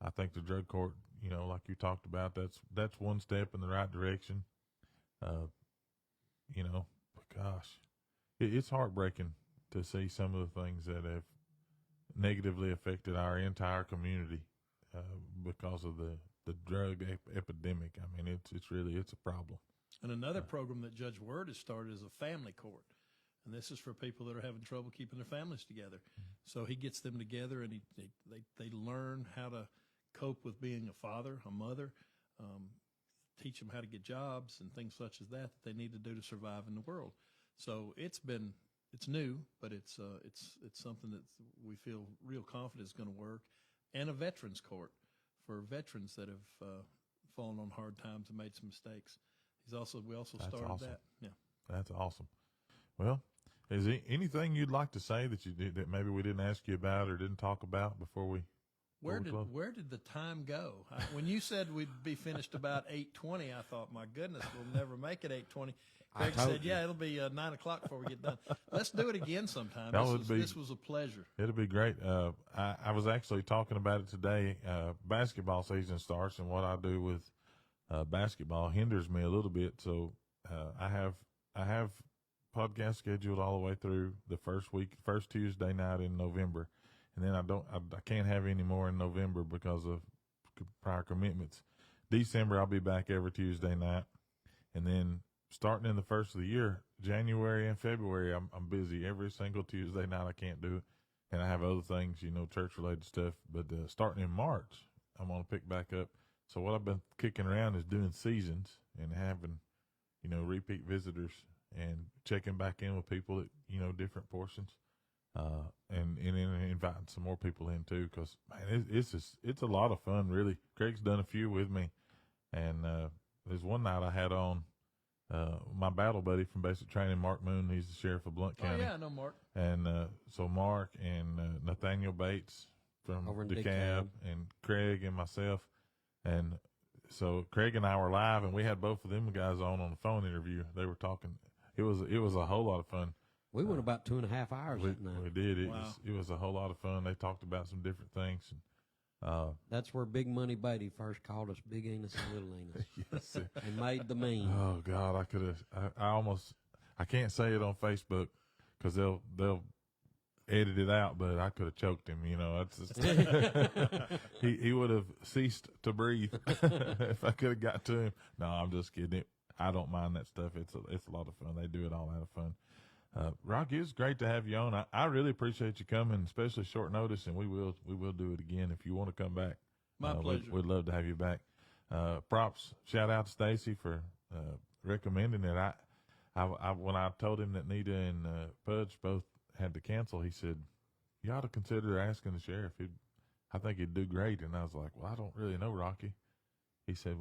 I think the drug court, like you talked about, that's one step in the right direction. But gosh, it's heartbreaking to see some of the things that have negatively affected our entire community because of the drug epidemic. I mean, it's a problem. And another program that Judge Word has started is a family court. And this is for people that are having trouble keeping their families together. So he gets them together, and they learn how to cope with being a father, a mother, teach them how to get jobs and things such as that they need to do to survive in the world. So it's new, but it's something that we feel real confident is going to work. And a veterans court for veterans that have fallen on hard times and made some mistakes. We also That's started awesome. that. Yeah. That's awesome. Well, is there anything you'd like to say that you did that maybe we didn't ask you about or didn't talk about before we Where we did close? where did the time go? When you said we'd be finished about 8:20, I thought, my goodness, we'll never make it 8:20. Craig told said, you. "Yeah, it'll be 9 o'clock before we get done." Let's do it again sometime. That This was a pleasure. It'll be great. I was actually talking about it today. Basketball season starts, and what I do with basketball hinders me a little bit. So I have podcast scheduled all the way through the first Tuesday night in November, and then I can't have any more in November because of prior commitments. December I'll be back every Tuesday night, and then starting in the first of the year, January and February, I'm busy every single Tuesday night. I can't do it, and I have other things, church related stuff. But starting in March, I'm gonna pick back up. So what I've been kicking around is doing seasons and having, repeat visitors and checking back in with people at different portions, and inviting some more people in too. Because man, it's a lot of fun, really. Craig's done a few with me, and there's one night I had on my battle buddy from basic training, Mark Moon. He's the sheriff of Blount County. Oh yeah, I know Mark. And so Mark and Nathaniel Bates from Over in DeKalb, DeKalb. and Craig and myself. And so Craig and I were live, and we had both of them guys on the phone interview. They were talking. It was a whole lot of fun. We went about 2.5 hours We that night. did. Wow. It was a whole lot of fun. They talked about some different things. And, That's where Big Money Beatty first called us Big Enos and Little Enos yes, sir. and made the meme. Oh God, I could have. I can't say it on Facebook because they'll edit it out, but I could have choked him. That's just, he would have ceased to breathe if I could have got to him. No, I'm just kidding. I don't mind that stuff. It's a lot of fun. They do it all out of fun. Rocky, it's great to have you on. I really appreciate you coming, especially short notice, and we will do it again if you want to come back. My pleasure. We'd love to have you back. Props, shout out to Stacy for recommending it. I when I told him that Nita and Pudge both had to cancel, he said, "You ought to consider asking the sheriff. I think he'd do great." And I was like, "Well, I don't really know Rocky." He said,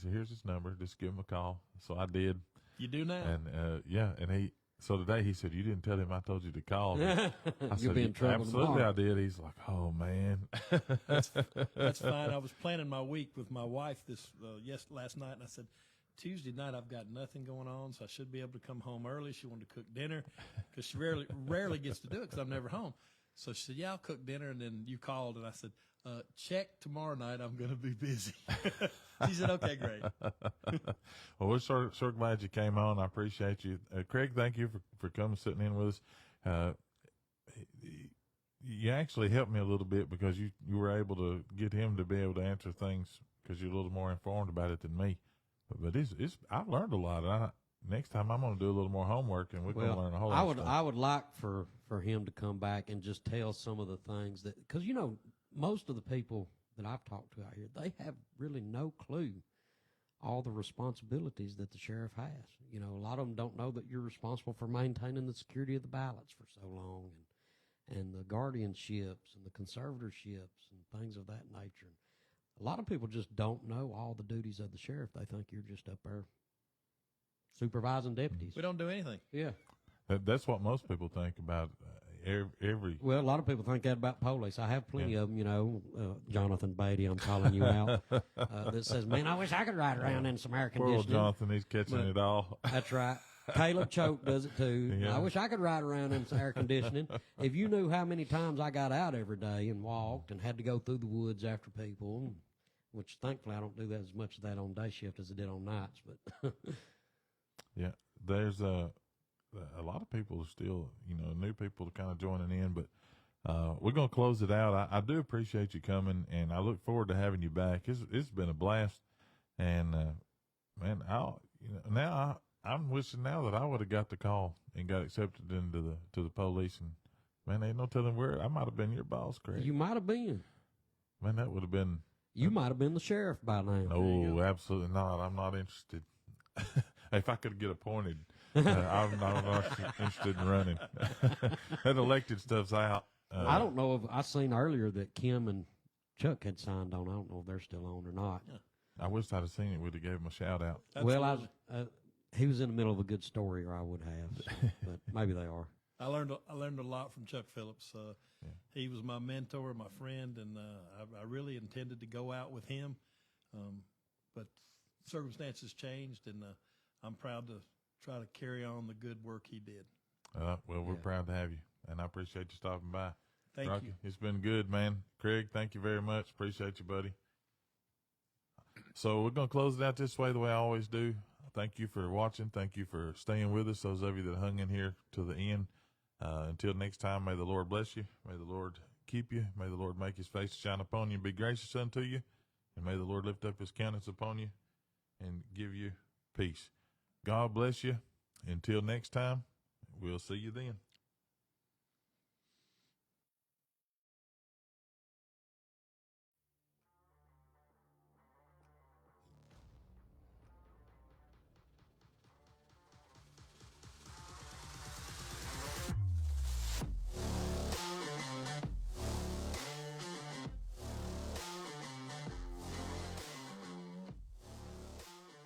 "Here's his number. Just give him a call." So I did. You do now. And and so today he said, "You didn't tell him I told you to call." I You'll said, be in trouble "Absolutely, tomorrow." I did." He's like, "Oh man." That's fine. I was planning my week with my wife last night, and I said, Tuesday night I've got nothing going on, so I should be able to come home early. She wanted to cook dinner because she rarely gets to do it because I'm never home. So she said, "Yeah, I'll cook dinner." And then you called, and I said, "Check tomorrow night. I'm going to be busy." She said, "Okay, great." Well, we're sure glad you came on. I appreciate you, Craig. Thank you for coming, sitting in with us. You actually helped me a little bit because you were able to get him to be able to answer things because you're a little more informed about it than me. But I've learned a lot. Next time I'm going to do a little more homework, and we're going to learn a whole lot. I would like for him to come back and just tell some of the things that, because most of the people that I've talked to out here, they have really no clue all the responsibilities that the sheriff has. A lot of them don't know that you're responsible for maintaining the security of the ballots for so long, and the guardianships and the conservatorships and things of that nature. A lot of people just don't know all the duties of the sheriff. They think you're just up there supervising deputies. We don't do anything. Yeah. That's what most people think about every. Well, a lot of people think that about police. I have plenty of them, Jonathan Beatty, I'm calling you out, that says, "Man, I wish I could ride around in some air Poor old conditioning." Jonathan, he's catching it all. That's right. Caleb Choke does it too. Yeah. I wish I could ride around in some air conditioning. If you knew how many times I got out every day and walked and had to go through the woods after people, which thankfully I don't do that as much of that on day shift as I did on nights. But Yeah, there's a lot of people are still, new people are kind of joining in, but we're going to close it out. I do appreciate you coming, and I look forward to having you back. It's been a blast, and man, I'm wishing now that I would have got the call and got accepted into the police, and man, ain't no telling where I might have been your boss, Craig. you might have been. Man, that would have been. You might have been the sheriff by now. No, absolutely not. I'm not interested. If I could get appointed, I'm not interested in running. That elected stuff's out. I don't know if I seen earlier that Kim and Chuck had signed on. I don't know if they're still on or not. I wish I'd have seen it. Would have gave him a shout out. Well, he was in the middle of a good story, or I would have. So, but maybe they are. I learned a lot from Chuck Phillips. He was my mentor, my friend, and I really intended to go out with him, but circumstances changed, and I'm proud to try to carry on the good work he did. Well, we're proud to have you, and I appreciate you stopping by. Thank Rocky, you. it's been good, man. Craig, thank you very much. Appreciate you, buddy. So we're going to close it out this way, the way I always do. Thank you for watching. Thank you for staying with us, those of you that hung in here to the end. Until next time, may the Lord bless you. May the Lord keep you. May the Lord make his face to shine upon you and be gracious unto you. And may the Lord lift up his countenance upon you and give you peace. God bless you. Until next time, we'll see you then.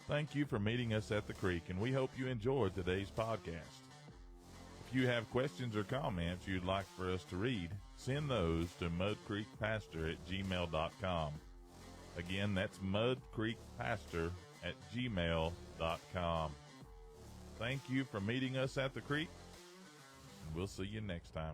Thank you for meeting us at the creek, and we hope you enjoyed today's podcast. If you have questions or comments you'd like for us to read, send those to mudcreekpastor@gmail.com. Again, that's mudcreekpastor@gmail.com. Thank you for meeting us at the creek, and we'll see you next time.